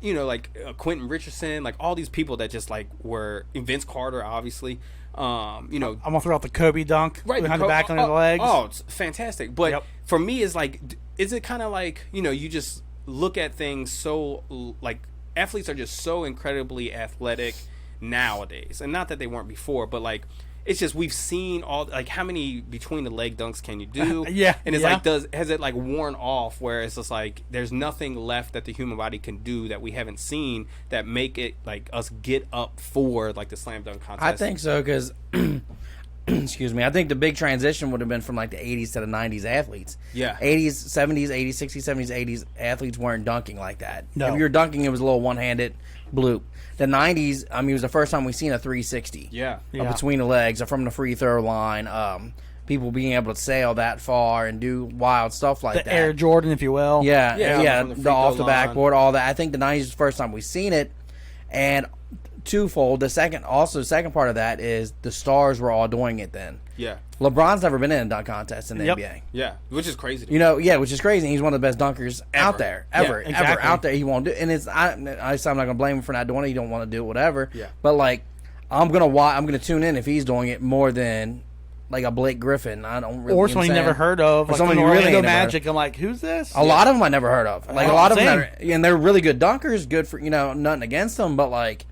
S3: Quentin Richardson, like all these people that just like were Vince Carter, obviously.
S2: I'm gonna throw out the Kobe dunk behind the back under the legs.
S3: Oh, it's fantastic. But
S2: Yep.
S3: for me, it's like, is it kind of like you just look at things so like athletes are just so incredibly athletic nowadays, and not that they weren't before, but like. It's just we've seen all like how many between the leg dunks can you do?
S2: Yeah,
S3: and it's
S2: yeah.
S3: like has it like worn off where it's just like there's nothing left that the human body can do that we haven't seen that make it like us get up for like the slam dunk contest?
S1: I think so, because excuse me, I think the big transition would have been from like the 80s to the 90s athletes.
S3: Yeah.
S1: 80s, 70s, 80s, 60s, 70s, 80s athletes weren't dunking like that.
S2: No.
S1: If you were dunking, it was a little one-handed bloop. The 90s, I mean, it was the first time we've seen a 360.
S3: Yeah.
S1: Between the legs or from the free throw line. People being able to sail that far and do wild stuff like that.
S2: The Air Jordan, if you will.
S1: Yeah,
S3: from the free
S1: the off
S3: throw
S1: the
S3: line.
S1: backboard, all that. I think the 90s is the first time we've seen it. And twofold, the second part of that is the stars were all doing it then.
S3: Yeah.
S1: LeBron's never been in a dunk contest in the
S2: Yep.
S1: NBA.
S3: Yeah. Which is crazy. To me.
S1: Which is crazy. He's one of the best dunkers out there, ever
S2: exactly.
S1: out there. He won't do, and it's I'm not gonna blame him for not doing it. He don't want to do it, whatever.
S3: Yeah.
S1: But like, I'm gonna tune in if he's doing it more than like a Blake Griffin. I don't really.
S2: Or someone you never heard of. Like
S1: someone
S2: from
S1: you really
S2: Orlando
S1: ain't never heard
S2: Magic. I'm like, who's this?
S1: A lot of them I never heard of. Like a lot of
S2: Same.
S1: them, and they're really good dunkers. Good for nothing against them, but like,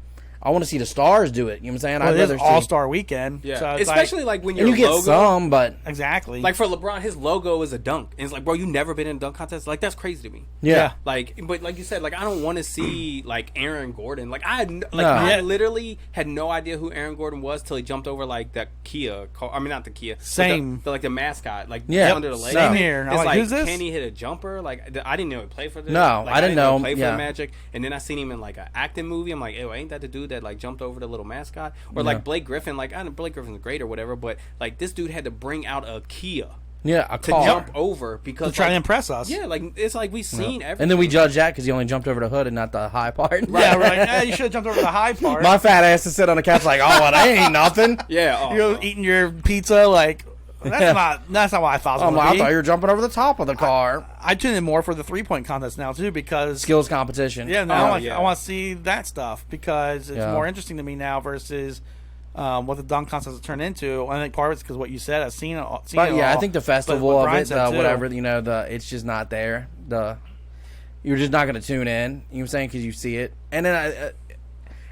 S1: I want to see the stars do it. You know what I'm saying?
S2: Well, it is All-Star Weekend.
S3: Yeah,
S2: so
S3: especially like when your
S1: and you
S3: logo,
S1: get some, but
S2: exactly.
S3: Like for LeBron, his logo is a dunk, and it's like, bro, you never been in a dunk contest. Like that's crazy to me.
S1: yeah.
S3: Like, but like you said, like I don't want to see like Aaron Gordon. Like I
S1: No.
S3: I literally had no idea who Aaron Gordon was till he jumped over like that Kia. I mean, not the Kia.
S2: Same.
S3: Like the mascot. Like under the leg.
S2: Same here.
S3: It's
S2: I'm like, who's this?
S3: Can he hit a jumper? Like I didn't know he played for the.
S1: No,
S3: like,
S1: I didn't know.
S3: Play for
S1: Yeah.
S3: the Magic, and then I seen him in like an acting movie. I'm like, ew, ain't that the dude that like jumped over the little mascot? Or like Blake Griffin. Like I know Blake Griffin's great or whatever, but like this dude had to bring out a Kia.
S1: Yeah, a
S3: To
S1: car.
S3: jump over because
S2: to try
S3: like,
S2: to impress us.
S3: Yeah, like it's like we've seen everything.
S1: And then we judge that because he only jumped over the hood and not the high part.
S2: Yeah, right. You should have jumped over the high part.
S1: My fat ass to sit on the couch like, oh, well, that ain't nothing.
S3: Yeah,
S2: You're eating your pizza like that's not what I thought. It was
S1: I
S2: gonna
S1: thought
S2: be.
S1: you were jumping over the top of the car.
S2: I tune in more for the 3-point contest now too because
S1: Skills competition.
S2: yeah, now I want to see that stuff because it's
S1: Yeah.
S2: more interesting to me now versus what the dunk contest has turned into. I think part of it's because what you said. I've seen it.
S1: But yeah,
S2: all.
S1: I think the
S2: But
S1: festival
S2: what
S1: of
S2: Brian
S1: it,
S2: said, too.
S1: whatever, it's just not there. You're just not going to tune in. You know what I'm saying? Because you see it, and then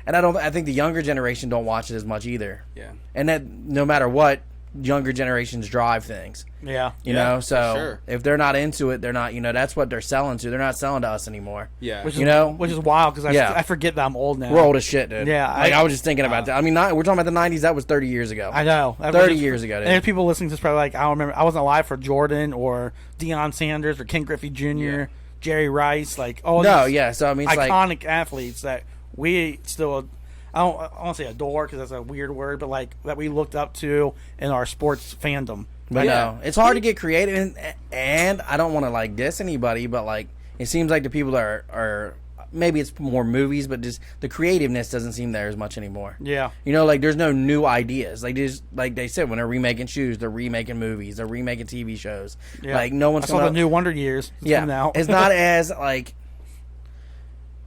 S1: I think the younger generation don't watch it as much either.
S3: Yeah.
S1: And that no matter what, younger generations drive things.
S2: Yeah,
S1: You know, so
S3: sure.
S1: if they're not into it, they're not. You know, that's what they're selling to. They're not selling to us anymore.
S3: Yeah.
S2: which
S1: You know?
S2: which is wild because
S1: Yeah.
S2: I forget that I'm old now.
S1: We're old as shit, dude.
S2: Yeah,
S1: like I was just thinking about that. I mean, we're talking about the '90s. That was 30 years ago.
S2: I know.
S1: 30 years ago, dude.
S2: And people listening to this probably like, I don't remember. I wasn't alive for Jordan or Deion Sanders or Ken Griffey Jr.,
S3: Yeah.
S2: Jerry Rice, like all
S1: No,
S2: these
S1: yeah. So I mean, it's like
S2: iconic athletes that we still. I don't want to say adore because that's a weird word, but like that we looked up to in our sports fandom.
S1: But
S3: Yeah.
S1: no, it's hard to get creative, and I don't want to like diss anybody, but like it seems like the people that are maybe it's more movies, but just the creativeness doesn't seem there as much anymore.
S2: Yeah.
S1: You know, like there's no new ideas. Like just like they said, when they're remaking shoes, they're remaking movies, they're remaking TV shows.
S2: Yeah.
S1: Like no one's
S2: I saw
S1: coming
S2: the
S1: up-
S2: new Wonder Years. It's coming out.
S1: it's not as like.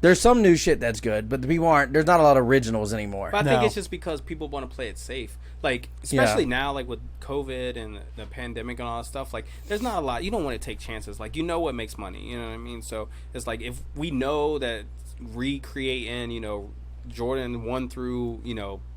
S1: There's some new shit that's good, but the people aren't. There's not a lot of originals anymore.
S3: But I think
S2: No.
S3: it's just because people want to play it safe. Like, especially now, like with COVID and the pandemic and all that stuff, like, there's not a lot. You don't want to take chances. Like, you know what makes money. You know what I mean? So, it's like, if we know that recreating, you know, Jordan 1 through,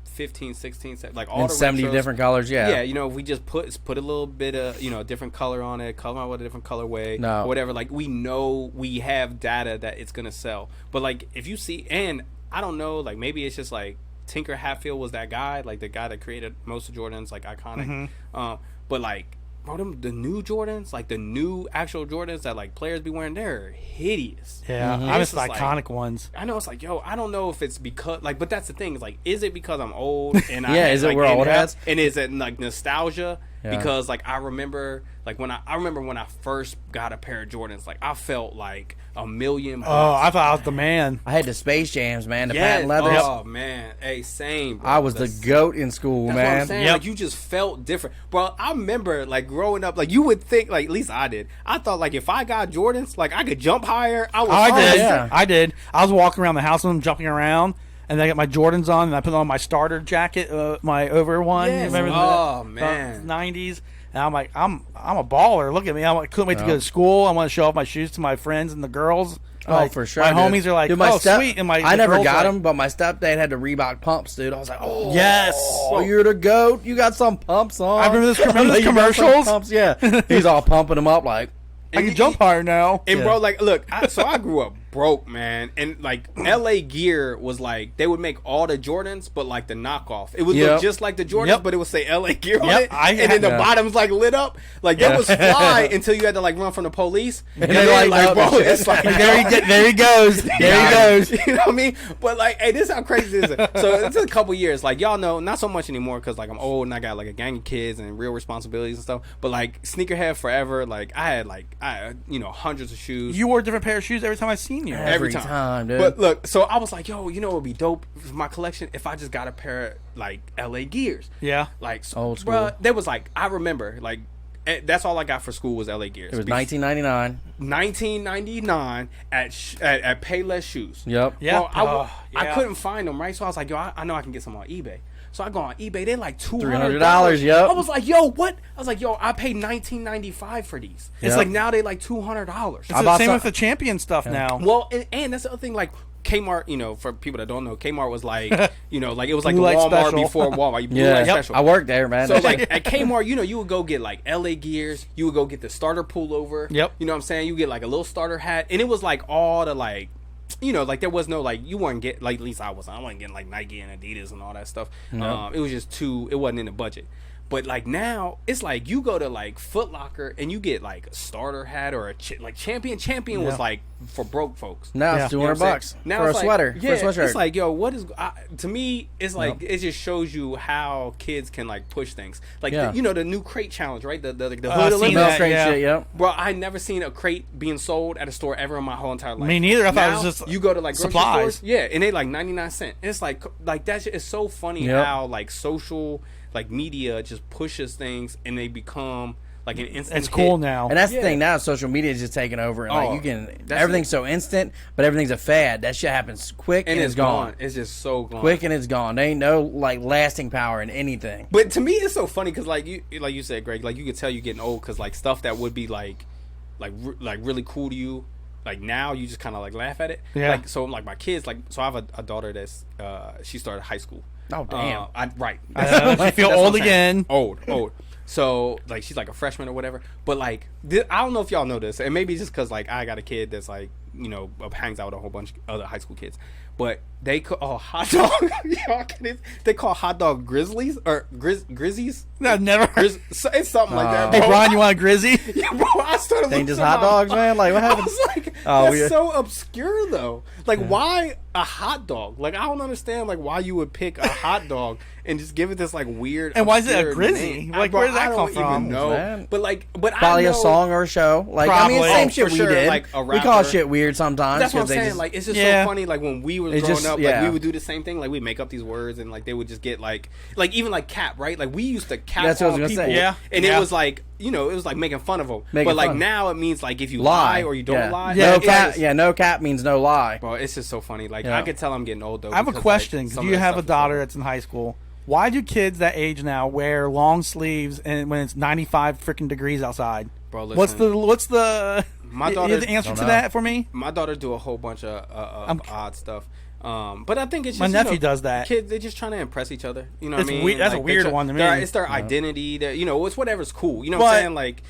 S3: 15, 16, like all
S1: in
S3: the
S1: 70
S3: retros,
S1: different colors, yeah.
S3: Yeah, if we just put a little bit of, a different color on it, color out with a different colorway,
S1: No.
S3: or whatever, like, we know we have data that it's going to sell. But, like, if you see, and I don't know, like, maybe it's just, like, Tinker Hatfield was that guy, like, the guy that created most of Jordan's, like, iconic. But, like, bro, the new Jordans, like, the new actual Jordans that, like, players be wearing, they're hideous.
S2: Yeah,
S1: Mhm.
S2: I
S3: It's
S2: miss the
S3: just
S2: iconic ones.
S3: I know it's like, yo, I don't know if it's because, like, but that's the thing, is like, is it because I'm old and I
S1: Yeah,
S3: had,
S1: is it
S3: like,
S1: we're old
S3: and
S1: heads?
S3: and is it like nostalgia?
S1: Yeah.
S3: Because like I remember, like when I remember when I first got a pair of Jordans, like I felt like $1,000,000.
S2: Oh, I thought I was the man.
S1: I had the Space Jams, man, the
S3: Yes.
S1: patent leathers.
S3: Oh man, hey, same. Bro.
S1: I was the
S3: That's-
S1: goat in school,
S3: That's what
S1: man.
S3: I'm saying.
S2: Yep.
S3: Like you just felt different, bro. I remember like growing up, like you would think, like at least I did. I thought like if I got Jordans, like I could jump higher. I was.
S2: I did.
S1: yeah.
S2: I did. I was walking around the house with them, jumping around, and I got my Jordans on, and I put on my starter jacket, my over one.
S3: Yes.
S2: Remember
S3: Oh,
S2: the
S3: man.
S2: 90s. And I'm like, I'm a baller. Look at me. I couldn't wait to go to school. I want to show off my shoes to my friends and the girls.
S1: Oh,
S2: Like,
S1: for sure.
S2: My
S1: dude.
S2: homies are like,
S1: Dude,
S2: oh, sweet. And
S1: I never
S2: girls
S1: got
S2: like,
S1: them, but my stepdad had the Reebok pumps, dude. I was like, oh,
S2: Yes.
S1: oh, you're the goat. You got some pumps on.
S2: I remember those
S1: You got some
S2: commercials?
S1: Pumps, yeah. He's all pumping them up like,
S2: I can jump higher now.
S3: And
S1: Yeah.
S3: bro, like, look, so I grew up broke, man, and like LA Gear was like they would make all the Jordans, but like the knockoff, it would
S1: Yep.
S3: look just like the Jordans,
S2: Yep.
S3: but it would say LA Gear on
S2: Yep.
S3: it, and then the
S1: Yeah.
S3: bottoms like lit up, like that was fly until you had to like run from the police, and
S1: they
S3: then
S1: light
S3: like
S1: up
S3: bro,
S1: and shit.
S3: it's like
S2: There he goes. There he goes.
S3: You know what I mean? But like, hey, this is how crazy this is. So it's a couple years. Like y'all know, not so much anymore because like I'm old and I got like a gang of kids and real responsibilities and stuff. But like sneakerhead forever. Like I had hundreds of shoes.
S2: You wore a different pair of shoes every time I seen you.
S3: Every time.
S1: dude.
S3: But look, so I was like, yo, you know, it would be dope for my collection if I just got a pair of like LA Gears.
S2: Yeah.
S3: Like
S1: Old school.
S3: Bruh, there was like I remember like. That's all I got for school was LA Gears.
S1: it was 1999.
S3: 1999 at Payless Shoes.
S1: Yep.
S2: Yeah.
S3: Bro, I
S2: Yeah.
S3: couldn't find them, right? So I was like, yo, I know I can get some on eBay. So I go on eBay. They're like
S1: $300, yep.
S3: I was like, yo, what? I was like, yo, I paid $19.95 for these. It's
S1: Yep.
S3: like now they like $200.
S2: It's
S1: I
S2: the
S1: bought
S2: same
S1: some-
S2: with the champion stuff now.
S3: Well, and that's the other thing. Like Kmart, for people that don't know, Kmart was like, like it was like
S2: Blue
S3: the
S2: light
S3: Walmart
S2: special.
S3: before Walmart. Blue
S1: Yeah,
S3: light special.
S1: I worked there, man.
S3: So like at Kmart, you would go get like LA gears. You would go get the starter pullover.
S2: Yep.
S3: You know what I'm saying? You get like a little starter hat, and it was like all the like, like there was no like you weren't getting like, at least I wasn't getting like Nike and Adidas and all that stuff.
S1: No.
S3: It was just it wasn't in the budget. But like now, it's like you go to like Foot Locker and you get like a starter hat or like Champion. Champion was like for broke folks.
S1: Now
S2: Yeah.
S1: it's $200
S3: Now
S1: for a
S3: it's
S1: sweater.
S3: Like,
S1: for a sweatshirt.
S3: it's like, yo, what is? To me, it's like it just shows you how kids can like push things. Like the new crate challenge, right? The hood
S2: I've seen
S3: Olympics.
S2: that,
S1: Straight
S2: yeah.
S1: shit, yep.
S3: Bro, I never seen a crate being sold at a store ever in my whole entire life.
S2: Me neither. I thought it
S3: Now,
S2: was just
S3: you go to like grocery
S2: supplies.
S3: stores, and they like 99 cents. It's like that shit is so funny
S1: Yep.
S3: how like social like media just pushes things and they become like an instant.
S2: It's cool
S3: hit.
S2: now.
S1: And that's the thing now. Social media is just taking over, and like
S3: that's
S1: everything's so instant, but everything's a fad. That shit happens quick and it's gone.
S3: It's just so gone.
S1: Quick and it's gone. There ain't no like lasting power in anything.
S3: But to me, it's so funny because like you said, Greg, like you could tell you're getting old because like stuff that would be like really cool to you, like now you just kind of like laugh at it.
S2: Yeah.
S3: Like so, like my kids, like so I have a daughter that's she started high school.
S1: Oh damn!
S3: Right.
S2: I feel
S3: That's what
S2: old
S3: I'm saying.
S2: again.
S3: Old. So like she's like a freshman or whatever. But like I don't know if y'all know this, and maybe just because like I got a kid that's like hangs out with a whole bunch of other high school kids. But they call hot dog. Y'all they call hot dog grizzlies or grizzies.
S2: No, never.
S3: So it's something like that.
S2: Hey,
S3: Bro.
S2: Brian, you want a Grizzy?
S3: Yeah, bro, I started
S1: They
S3: looking
S1: just
S3: at
S1: hot
S3: my-
S1: dogs, man. Like what
S3: I
S1: happened?
S3: was like,
S1: Oh,
S3: that's
S1: weird.
S3: so obscure though. Like, why a hot dog? Like, I don't understand. Like, why you would pick a hot dog and just give it this like weird.
S2: And why is it a
S3: obscure
S2: grizzy?
S3: name?
S2: Like,
S3: Bro,
S2: where does that
S3: I
S2: come
S3: don't
S2: from?
S3: Even know.
S1: Man.
S3: But
S1: Probably
S3: I
S1: a
S3: know,
S1: song or a show. Like I mean, it's the
S2: Probably.
S1: same shit
S3: for
S1: we
S3: sure,
S1: did.
S3: like a
S1: We call
S3: rapper.
S1: shit weird sometimes.
S3: That's what I'm
S1: 'cause they
S3: saying.
S1: just-
S3: Like, it's just
S2: Yeah.
S3: so funny. Like when we were
S1: It
S3: growing
S1: just-
S3: up,
S1: yeah.
S3: like we would do the same thing. Like we make up these words, and like they would just get like even like cap, right? Like we used to cap
S1: That's what I
S3: on
S1: was gonna
S3: people,
S1: say.
S2: Yeah.
S3: and
S2: Yeah.
S3: it was like it was like making fun of them.
S1: Making
S3: But like
S1: fun.
S3: now it means like if you lie or you don't
S1: yeah.
S3: lie.
S2: Yeah,
S1: No
S3: Like,
S1: cap.
S3: it's-
S1: Yeah, no cap means no lie.
S3: Bro, it's just so funny. Like
S1: Yeah.
S3: I could tell I'm getting old though.
S2: I have a
S3: because,
S2: question.
S3: Like,
S2: Because
S3: some
S2: you
S3: of that
S2: have a
S3: stuff is
S2: daughter
S3: so-
S2: that's in high school. Why do kids that age now wear long sleeves and when it's 95 freaking degrees outside?
S3: Bro, listen,
S2: What's the
S3: My
S2: you
S3: daughter-
S2: have the answer
S1: Don't
S2: to
S1: know.
S2: that for me?
S3: My daughter do a whole bunch of odd stuff. But I think it's just
S2: My nephew does that.
S3: Kids, they're just trying to impress each other. You know what I
S2: It's
S3: mean?
S2: that's a
S3: Like,
S2: weird
S3: they're
S2: one to me.
S3: It's their identity. That it's whatever's cool. You know what
S2: But
S3: I'm saying? Like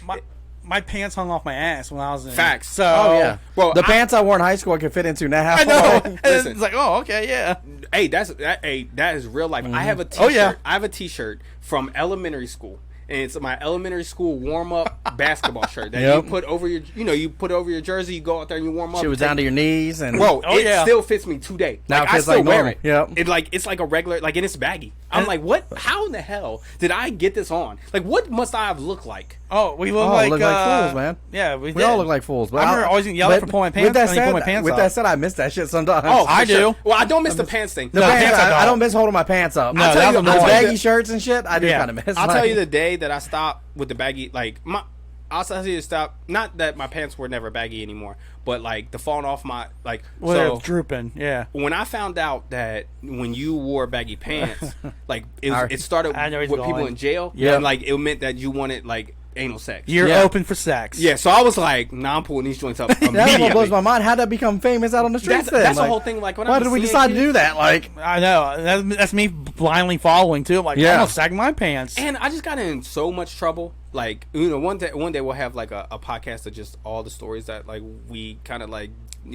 S2: my pants hung off my ass when I was in
S3: Facts.
S2: So
S1: Oh yeah,
S3: Bro,
S1: the pants I wore in high school I could fit into now.
S2: I know. And
S3: Listen.
S2: it's like, oh, okay, yeah.
S3: hey, that is real life. I have a T-shirt.
S2: Oh, yeah.
S3: I have a T-shirt from elementary school. And it's my elementary school warm up basketball shirt that
S1: Yep.
S3: you put over your jersey. You go out there and you warm up.
S1: Shit was down to your knees and
S3: Bro,
S2: Oh,
S3: it
S2: yeah.
S3: still fits me today.
S1: Now
S3: Like,
S1: it
S3: I
S1: fits
S3: still
S1: like
S3: wear
S1: normal.
S3: it.
S1: Yep.
S3: It's like a regular, like, and it's baggy. I'm like, what? How in the hell did I get this on? Like, what must I have looked like?
S2: Oh, we look
S1: Oh,
S2: like
S1: look like fools, man.
S2: Yeah,
S1: we
S2: did.
S1: all look like fools. But
S2: I remember always getting yelled at for pulling my pants
S1: With that
S2: when you
S1: said,
S2: pull my pants
S1: with
S2: up.
S1: that said, I miss that shit sometimes.
S3: Oh,
S2: I
S3: for sure.
S2: do.
S3: Well, I don't miss the pants thing.
S1: The
S2: No,
S1: pants,
S2: pants I
S1: I
S2: don't.
S1: don't miss holding my pants up.
S2: No,
S3: I'll
S2: that
S3: tell
S2: was
S3: you-
S1: the
S3: I'll tell you
S1: baggy
S3: the-
S1: shirts and shit. I do
S2: Yeah.
S1: kind of miss.
S3: I'll
S1: like-
S3: tell you the day that I stopped with the baggy, like I'll tell you to stop. Not that my pants were never baggy anymore, but like the falling off my like.
S2: Well,
S3: so
S2: it's drooping. Yeah.
S3: when I found out that when you wore baggy pants, like
S1: Our-
S3: it started
S2: I know
S3: with
S2: he's
S3: people
S2: going.
S3: in jail,
S1: Yeah.
S3: and like it meant that you wanted like anal sex.
S2: You're
S1: Yeah.
S2: open for sex.
S3: Yeah, so I was like, nah, I'm pulling these joints up
S1: That's what
S3: immediately.
S1: blows my mind. How'd that become famous out on the streets?
S3: That's
S1: then?
S3: the
S1: Like,
S3: whole thing. Like, when
S1: why
S3: I
S1: did
S3: was
S1: we
S3: seeing
S1: decide to
S3: kids-
S1: do that? Like,
S2: I know. That's me blindly following too. I'm like,
S1: Yeah.
S2: I'm gonna sag my pants.
S3: And I just got in so much trouble. Like, one day we'll have like a podcast of just all the stories that like we kind of like,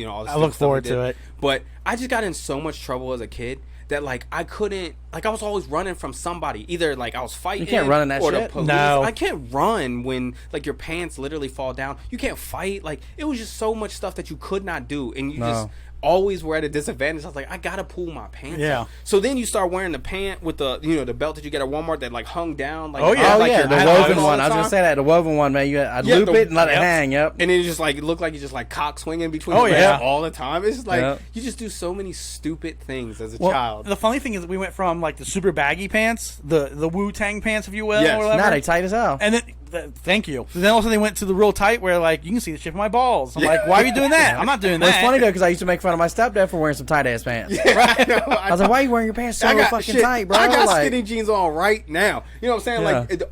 S3: all the
S2: I look
S3: stuff we
S2: forward
S3: did.
S2: to it.
S3: But I just got in so much trouble as a kid that like I couldn't, like I was always running from somebody. Either like I was fighting.
S1: You can't run in that
S3: or
S1: shit.
S3: The police.
S2: No.
S3: I can't run when like your pants literally fall down. You can't fight. Like it was just so much stuff that you could not do, and you just always were at a disadvantage. I was like, I gotta pull my pants
S2: Yeah.
S3: up. So then you start wearing the pant with the the belt that you get at Walmart that like hung down. Like,
S2: Oh, yeah.
S1: oh
S3: like
S1: yeah,
S3: your
S1: the
S3: eyes
S1: woven
S3: all
S1: one.
S3: the
S1: I was gonna
S3: time.
S1: say that the woven one, man. I'd
S3: Yeah,
S1: loop
S3: the-
S1: it and let it
S2: yep.
S1: hang. Yep.
S3: And it just like looked like you just like cock swinging between
S2: Oh,
S3: your
S2: yeah.
S3: legs all the time. It's just like
S1: Yeah.
S3: you just do so many stupid things as a
S2: Well,
S3: child.
S2: the funny thing is, we went from like the super baggy pants, the Wu Tang pants, if you will,
S3: Yes.
S2: or whatever.
S1: Now they tight as hell.
S2: And then, thank you. Then also they went to the real tight, where like you can see the shape of my balls. I'm like, why are you doing that? I'm not doing
S1: But
S2: that.
S1: it's funny though because I used to make fun of my stepdad for wearing some tight ass pants. I was like, why are you wearing your pants so fucking tight, bro?
S3: I got
S1: Like,
S3: skinny jeans on right now. You know what I'm saying?
S1: Yeah.
S3: Like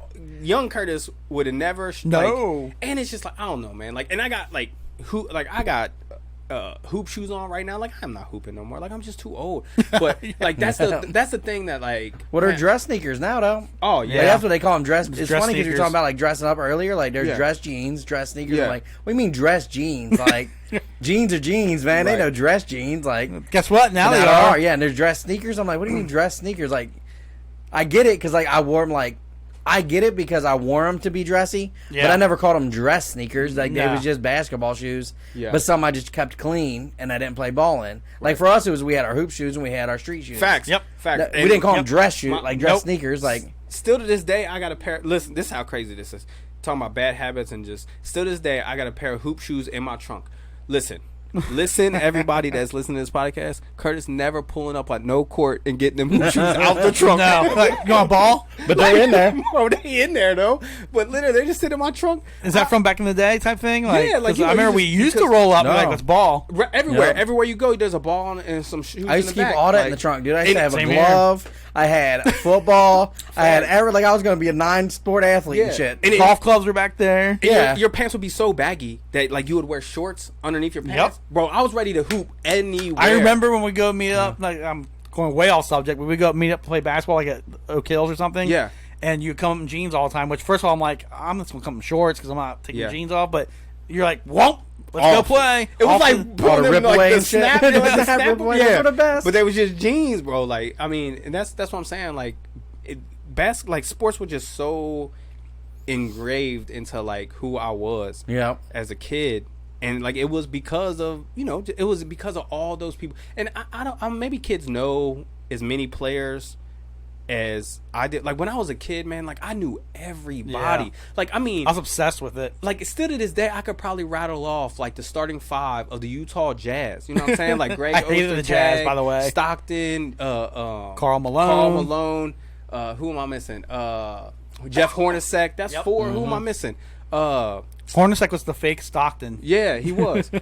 S3: young Curtis would have never.
S2: No.
S3: Like, and it's just like I don't know, man. Like, and I got like I got hoop shoes on right now. Like I'm not hooping no more. Like I'm just too old. But like that's the thing that like.
S1: What are dress sneakers now though?
S3: Oh yeah,
S1: like, that's what they call them. Dress. It's
S2: dress
S1: funny because you're
S2: sneakers.
S1: talking about like dressing up earlier. Like there's dress jeans, dress sneakers.
S3: Yeah.
S1: I'm like, what do you mean dress jeans? Like jeans are jeans, man.
S3: Right.
S1: They know dress jeans. Like
S2: guess what? Now they are.
S1: Yeah, and there's dress sneakers. I'm like, what do you mean dress sneakers? Like I get it because like I wore them like. I get it because I wore them to be dressy, but I never called them dress sneakers. Like they was just basketball shoes. Yeah. But some I just kept clean and I didn't play ball in. Like for us, it was we had our hoop shoes and we had our street shoes.
S3: Facts.
S2: Yep.
S3: Facts.
S1: We didn't call them dress shoes, like dress sneakers. Like
S3: still to this day, I got a pair. Listen, this is how crazy this is. Talking about bad habits and just still to this day, I got a pair of hoop shoes in my trunk. Listen, everybody that's listening to this podcast. Curtis never pulling up on no court and getting them hoop shoes out the trunk.
S2: No, like, you want a ball?
S1: But they're in there.
S3: Bro, they in there though. But literally, they just sit in my trunk.
S2: Is that from back in the day type thing? Like,
S3: yeah, like
S2: I remember we used to roll up and like let's ball
S3: everywhere you go. There's a ball and some shoes.
S1: I used to keep
S3: back.
S1: all that
S3: like,
S1: in the trunk, dude. I used to have a
S2: same
S1: glove. I had football. I had like I was gonna be a 9-sport athlete and shit.
S2: And golf clubs were back there.
S1: Yeah.
S3: Your pants would be so baggy that like you would wear shorts underneath your pants.
S2: Yep.
S3: Bro, I was ready to hoop anywhere.
S2: I remember when we go meet up. Like I'm going way off subject, but we go meet up to play basketball like at Oak Hills or something.
S3: Yeah.
S2: And you come in jeans all the time. Which first of all, I'm like, I'm just gonna come in shorts because I'm not taking jeans off. But you're like, whoa. Let's go play.
S3: It was like pulling them like the snap.
S1: Those are the best.
S3: But they was just jeans, bro. Like I mean, and that's what I'm saying. Like, like sports were just so engraved into like who I was. As a kid, and like it was because of it was because of all those people. And I don't maybe kids know as many players as I did. Like when I was a kid, man, like I knew everybody.
S2: Yeah.
S3: Like I mean,
S2: I was obsessed with it.
S3: Like still to this day, I could probably rattle off like the starting 5 of the Utah Jazz. You know what I'm saying? Like Greg
S2: I hated the Jazz, by the way.
S3: Stockton,
S2: Karl Malone.
S3: Who am I missing? Jeff Hornacek. That's 4. Who am I missing?
S2: Hornacek was the fake Stockton.
S3: Yeah, he was.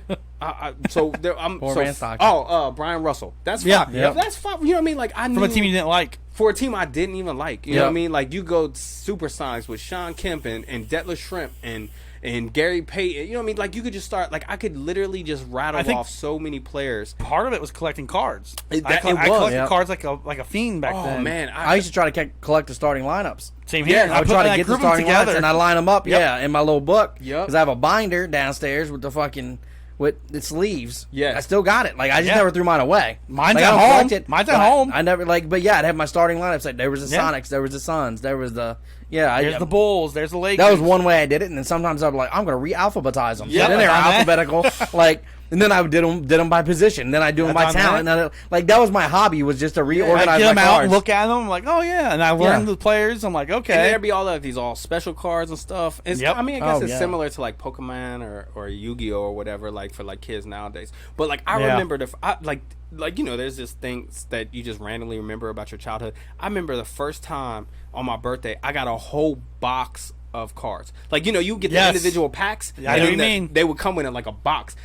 S3: So there, I'm
S1: Poor
S3: so.
S1: man Stockton.
S3: Brian Russell. That's 5.
S2: Yeah.
S3: That's 5. You know what I mean? Like I knew
S2: From a team you didn't like.
S3: For a team I didn't even like. You know what I mean? Like you go Super Sonics with Sean Kemp and Detlef Shrimp and Gary Payton. You know what I mean? Like you could just start. Like I could literally just rattle off so many players.
S2: Part of it was collecting cards. I
S3: was.
S2: collected cards like a fiend back then.
S3: Oh man,
S1: I used to try to collect the starting lineups.
S2: Same here.
S1: I would try to get the starting lineups and I line them up.
S2: Yep.
S1: Yeah, in my little book.
S3: Yep.
S1: Because I have a binder downstairs with the fucking. With the sleeves.
S3: Yes.
S1: I still got it. Like I just never threw mine away.
S2: Mine's
S1: like,
S2: at
S1: I don't
S2: home.
S1: collect it,
S2: Mine's at home.
S1: I never but I'd have my starting lineups. Like there was the Sonics, there was the Suns, there was the
S2: There's the Bulls, there's the Lakers.
S1: That was one way I did it, and then sometimes I'd be like, I'm gonna re-alphabetize them.
S2: Yeah,
S1: So then they're alphabetical. Like and then I did them by position. Then I do them by talent. And like that was my hobby, was just to reorganize
S2: I get them
S1: my
S2: out
S1: cards.
S2: and look at them. I'm like, oh yeah, and I learned the players. I'm like, okay.
S3: And there'd be all of these all special cards and stuff. It's, I mean, I guess it's similar to like Pokemon or Yu-Gi-Oh or whatever, like for like kids nowadays. But like I remember there's this things that you just randomly remember about your childhood. I remember the first time on my birthday, I got a whole box of cards. Like you get the individual packs.
S2: I know what you mean.
S3: They would come in like a box.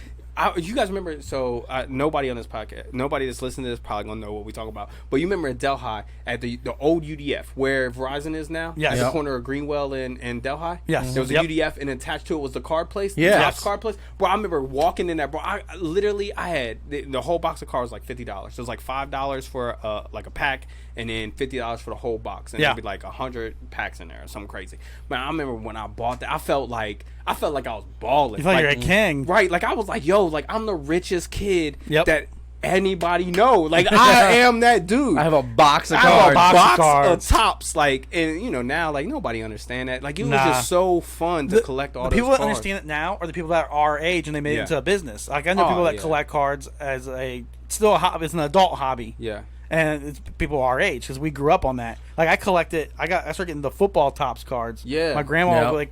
S3: You guys remember? So nobody on this podcast, nobody that's listening to this probably gonna know what we talk about. But you remember at Delhi at the old UDF where Verizon is now?
S2: Yes.
S3: At the corner of Greenwell and Delhi.
S2: Yes.
S3: There was a UDF, and attached to it was the card place.
S1: Yeah.
S3: The card place. Bro, I remember walking in there, bro. I had the whole box of cards like $50. So it was like $5 for like a pack, and then $50 for the whole box, and there'd be like 100 packs in there or something crazy. Man, I remember when I bought that, I felt like I was balling.
S2: You felt like you're a king,
S3: right? Like I was like, yo, like I'm the richest kid that anybody know. Like I am that dude.
S1: I have a box of
S3: I
S1: cards.
S3: have a box
S2: of cards.
S3: of tops. Like, and now like nobody understand that. Like it was just so fun to collect all
S2: the
S3: those
S2: people
S3: cards.
S2: that understand it now are the people that are our age and they made it into a business. Like I know people that collect cards as it's an adult hobby.
S3: Yeah.
S2: And it's people our age because we grew up on that. Like I started getting the football tops cards.
S3: Yeah.
S2: My grandma was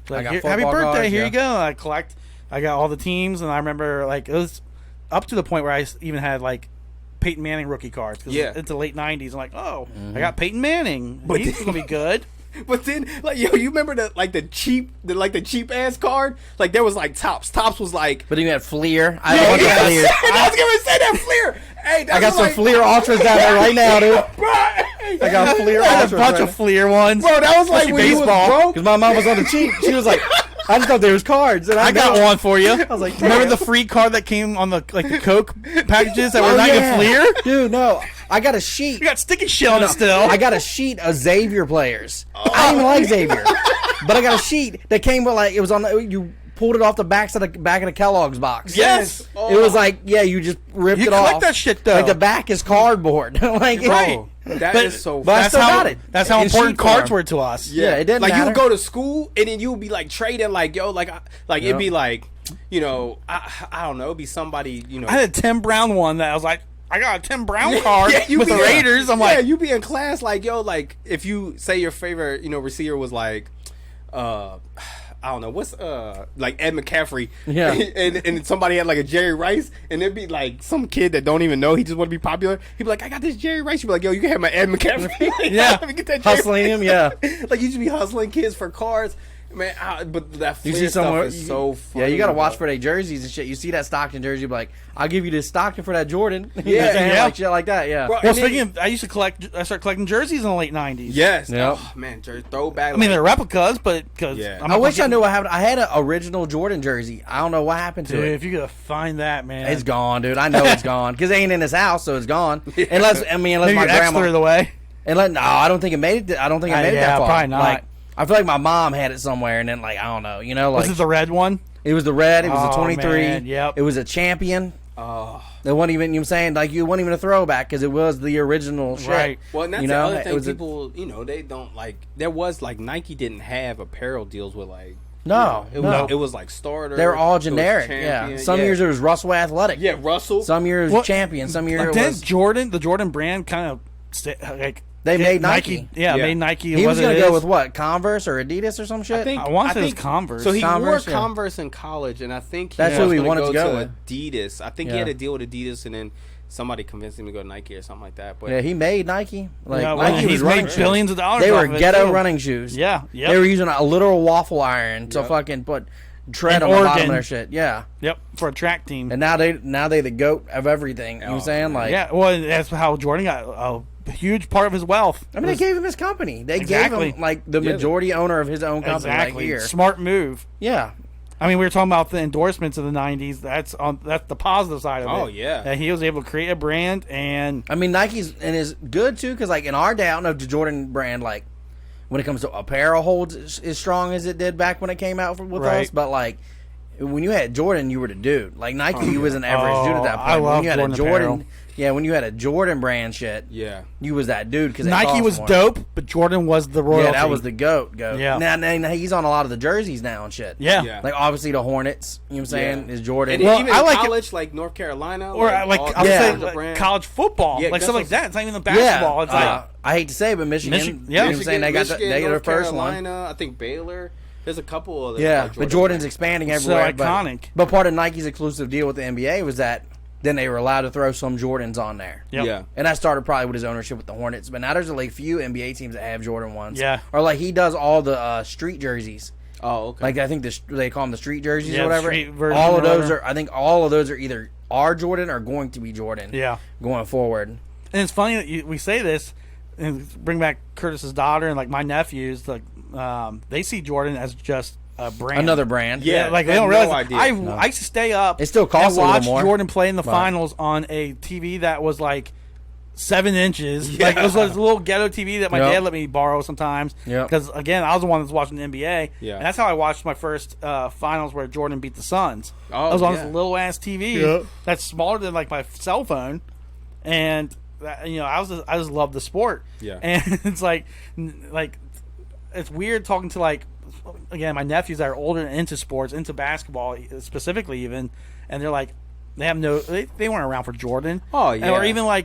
S2: like happy birthday,
S1: cards,
S2: here you go. I got all the teams, and I remember like it was up to the point where I even had like Peyton Manning rookie cards. It's the late '90s. I'm like, I got Peyton Manning. But he's gonna be good.
S3: But then, like, you remember the cheap ass card? Like there was like Tops. Tops was like.
S1: But you had Fleer.
S3: I was gonna say that Fleer. Hey,
S1: I got some Fleer Ultras down there right now, dude. I got Fleer Ultras.
S2: A bunch of Fleer ones.
S3: Bro, that was like when he was broke.
S1: Because my mom was on the cheap. She was like, I just thought there was cards. And
S2: I got one for you.
S1: I was like,
S2: remember the free card that came on the Coke packages that were not even clear?
S1: Dude, no. I got a sheet.
S2: You got sticky shit on it still.
S1: I got a sheet of Xavier players. I didn't even like Xavier. But I got a sheet that came with it was on you pulled it off the back of the Kellogg's box.
S2: Yes.
S1: It was like, you just ripped it off.
S2: You collect that shit, though.
S1: Like, the back is cardboard.
S3: Bro, that is so
S1: But I still got it.
S2: That's how important cards were to us.
S1: Yeah, it didn't
S3: matter. You
S1: matter.
S3: would go to school, and then you would be, trading, it'd be like, I don't know, it'd be somebody,
S2: I had a Tim Brown one that I was like, I got a Tim Brown card with the Raiders. I'm like...
S3: you be in class, if you say your favorite, receiver was I don't know what's Ed McCaffrey, and somebody had a Jerry Rice, and it'd be some kid that don't even know he just want to be popular. He'd be like, I got this Jerry Rice. You'd be like, yo, you can have my Ed McCaffrey.
S1: Let me get that hustling him,
S3: you just be hustling kids for cards. Man, but that Fleer stuff is so funny.
S1: Yeah, you got to watch for their jerseys and shit. You see that Stockton jersey, you'll be like, I'll give you this Stockton for that Jordan. Shit like that,
S2: Well, speaking of, I started collecting jerseys in the late 90s.
S3: Yes.
S1: Yep.
S3: Oh, man, throwback.
S2: I mean, they're replicas, but...
S1: I wish I knew what happened. I had an original Jordan jersey. I don't know what happened to it.
S2: If you could find that, man.
S1: It's gone, dude. I know it's gone. Because it ain't in his house, so it's gone. Unless my grandma...
S2: threw it away.
S1: No, I don't think it made it. I don't think it made it that far.
S2: Probably not.
S1: I feel like my mom had it somewhere, and then I don't know,
S2: was it the red one?
S1: It was the red. It was a 23.
S2: Man, yep.
S1: It was a champion.
S3: Oh,
S1: it wasn't even. You know what I'm saying, you wasn't even a throwback because it was the original shit.
S3: Right. Well, and that's the other thing.
S1: It was
S3: people, they don't There was Nike didn't have apparel deals with
S1: No,
S3: it was starter.
S1: They were all generic. Yeah. Some years it was Russell Athletic.
S3: Yeah, Russell.
S1: Some years it was champion. Some years it was
S2: the Jordan brand kind of
S1: they made Nike.
S2: Made Nike.
S1: He was going to go with what? Converse or Adidas or some shit?
S2: I want to say it was Converse.
S3: So he
S1: Converse,
S3: wore Converse in college, and I think
S1: that's who he wanted to go with.
S3: Adidas. I think he had a deal with Adidas, and then somebody convinced him to go to Nike or something like that. But
S1: he made Nike.
S2: Nike was running billions of dollars.
S1: They were ghetto running shoes.
S2: Yeah,
S1: they were using a literal waffle iron to fucking put tread on the bottom of their shit. Yeah.
S2: Yep. For a track team.
S1: And now they the GOAT of everything. You know what I'm saying?
S2: Well, that's how Jordan got a huge part of his wealth.
S1: I mean, they gave him his company. They gave him the majority owner of his own company.
S2: Exactly.
S1: Here.
S2: Smart move.
S1: Yeah.
S2: I mean, we were talking about the endorsements of the '90s. That's the positive side of it.
S3: Oh yeah.
S2: That he was able to create a brand, and
S1: I mean, Nike's and is good too because in our day, I don't know if the Jordan brand when it comes to apparel holds as strong as it did back when it came out with us, but when you had Jordan, you were the dude. Nike, you was an average dude at that point.
S2: I love
S1: when you had
S2: Jordan
S1: a Jordan,
S2: apparel.
S1: yeah, when you had a Jordan brand shit, you was that dude because
S2: Nike was dope, but Jordan was the royalty.
S1: Yeah, that was the goat.
S2: Yeah.
S1: Now he's on a lot of the jerseys now and shit.
S2: Yeah.
S1: Obviously the Hornets, you know what I'm saying, is Jordan.
S3: And even I like college, North Carolina,
S2: or I would say college football, stuff like that. It's not even the basketball. It's I
S1: hate to say it, but Michigan, you know what I'm saying, they got their first one.
S3: I think Baylor. There's a couple of
S1: but Jordan's expanding everywhere.
S2: So iconic.
S1: But part of Nike's exclusive deal with the NBA was that then they were allowed to throw some Jordans on there.
S2: Yep.
S3: Yeah.
S1: And that started probably with his ownership with the Hornets. But now there's few NBA teams that have Jordan ones.
S2: Yeah.
S1: Or he does all the street jerseys.
S3: Oh, okay.
S1: I think they call them the street jerseys or
S2: whatever.
S1: All of those are. I think all of those are either are Jordan or going to be Jordan.
S2: Yeah.
S1: Going forward.
S2: And it's funny that we say this and bring back Curtis's daughter and my nephews. They see Jordan as just a brand.
S1: Another brand.
S2: Yeah, they don't realize. I used to stay up.
S1: It still costs
S2: and
S1: a
S2: watch
S1: little more.
S2: Jordan play in the finals on a TV that was 7 inches. Yeah. It was a little ghetto TV that my dad let me borrow sometimes.
S1: Yeah.
S2: Because again, I was the one that's watching the NBA.
S3: Yeah.
S2: And that's how I watched my first finals where Jordan beat the Suns.
S3: Oh,
S2: I was on this little ass TV that's smaller than my cell phone, and I just love the sport.
S3: Yeah.
S2: And it's it's weird talking to again, my nephews that are older and into sports, into basketball specifically even, and they're they have they weren't around for Jordan.
S3: Oh, yeah.
S2: Or even I'm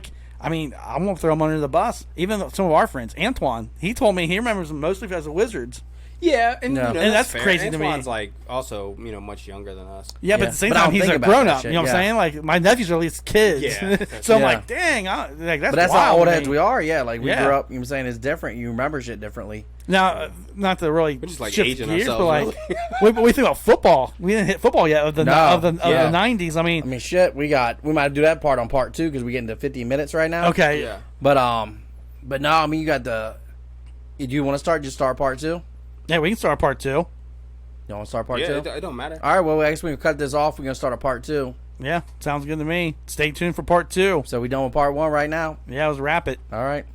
S2: going to throw them under the bus. Even some of our friends, Antoine, he told me he remembers them mostly as the Wizards.
S3: Yeah, and
S2: and that's crazy to me.
S3: Antoine's also much younger than us.
S2: Yeah, but at the same time, he's a grown up. You know what I'm saying? My nephews are at least kids.
S3: Yeah,
S2: so I'm dang, that's
S1: but that's how old heads we are. Yeah, we grew up. You know what I'm saying? It's different. You remember shit differently.
S2: Now, not to really
S3: just
S2: shift
S3: aging
S2: gears,
S3: ourselves,
S2: but we think about football. We didn't hit football yet of the 90s. I mean,
S1: shit. We might do that part on part 2 because we get into 50 minutes right now.
S2: Okay.
S3: Yeah.
S1: But no. You got the. Do you want to start? Just start part 2.
S2: Yeah, we can start part 2.
S1: You want to start part two?
S3: It don't matter.
S1: All right, well, I guess we can cut this off. We're going to start a part two.
S2: Yeah, sounds good to me. Stay tuned for part two.
S1: So we done with part one right now?
S2: Yeah, let's wrap it.
S1: All right.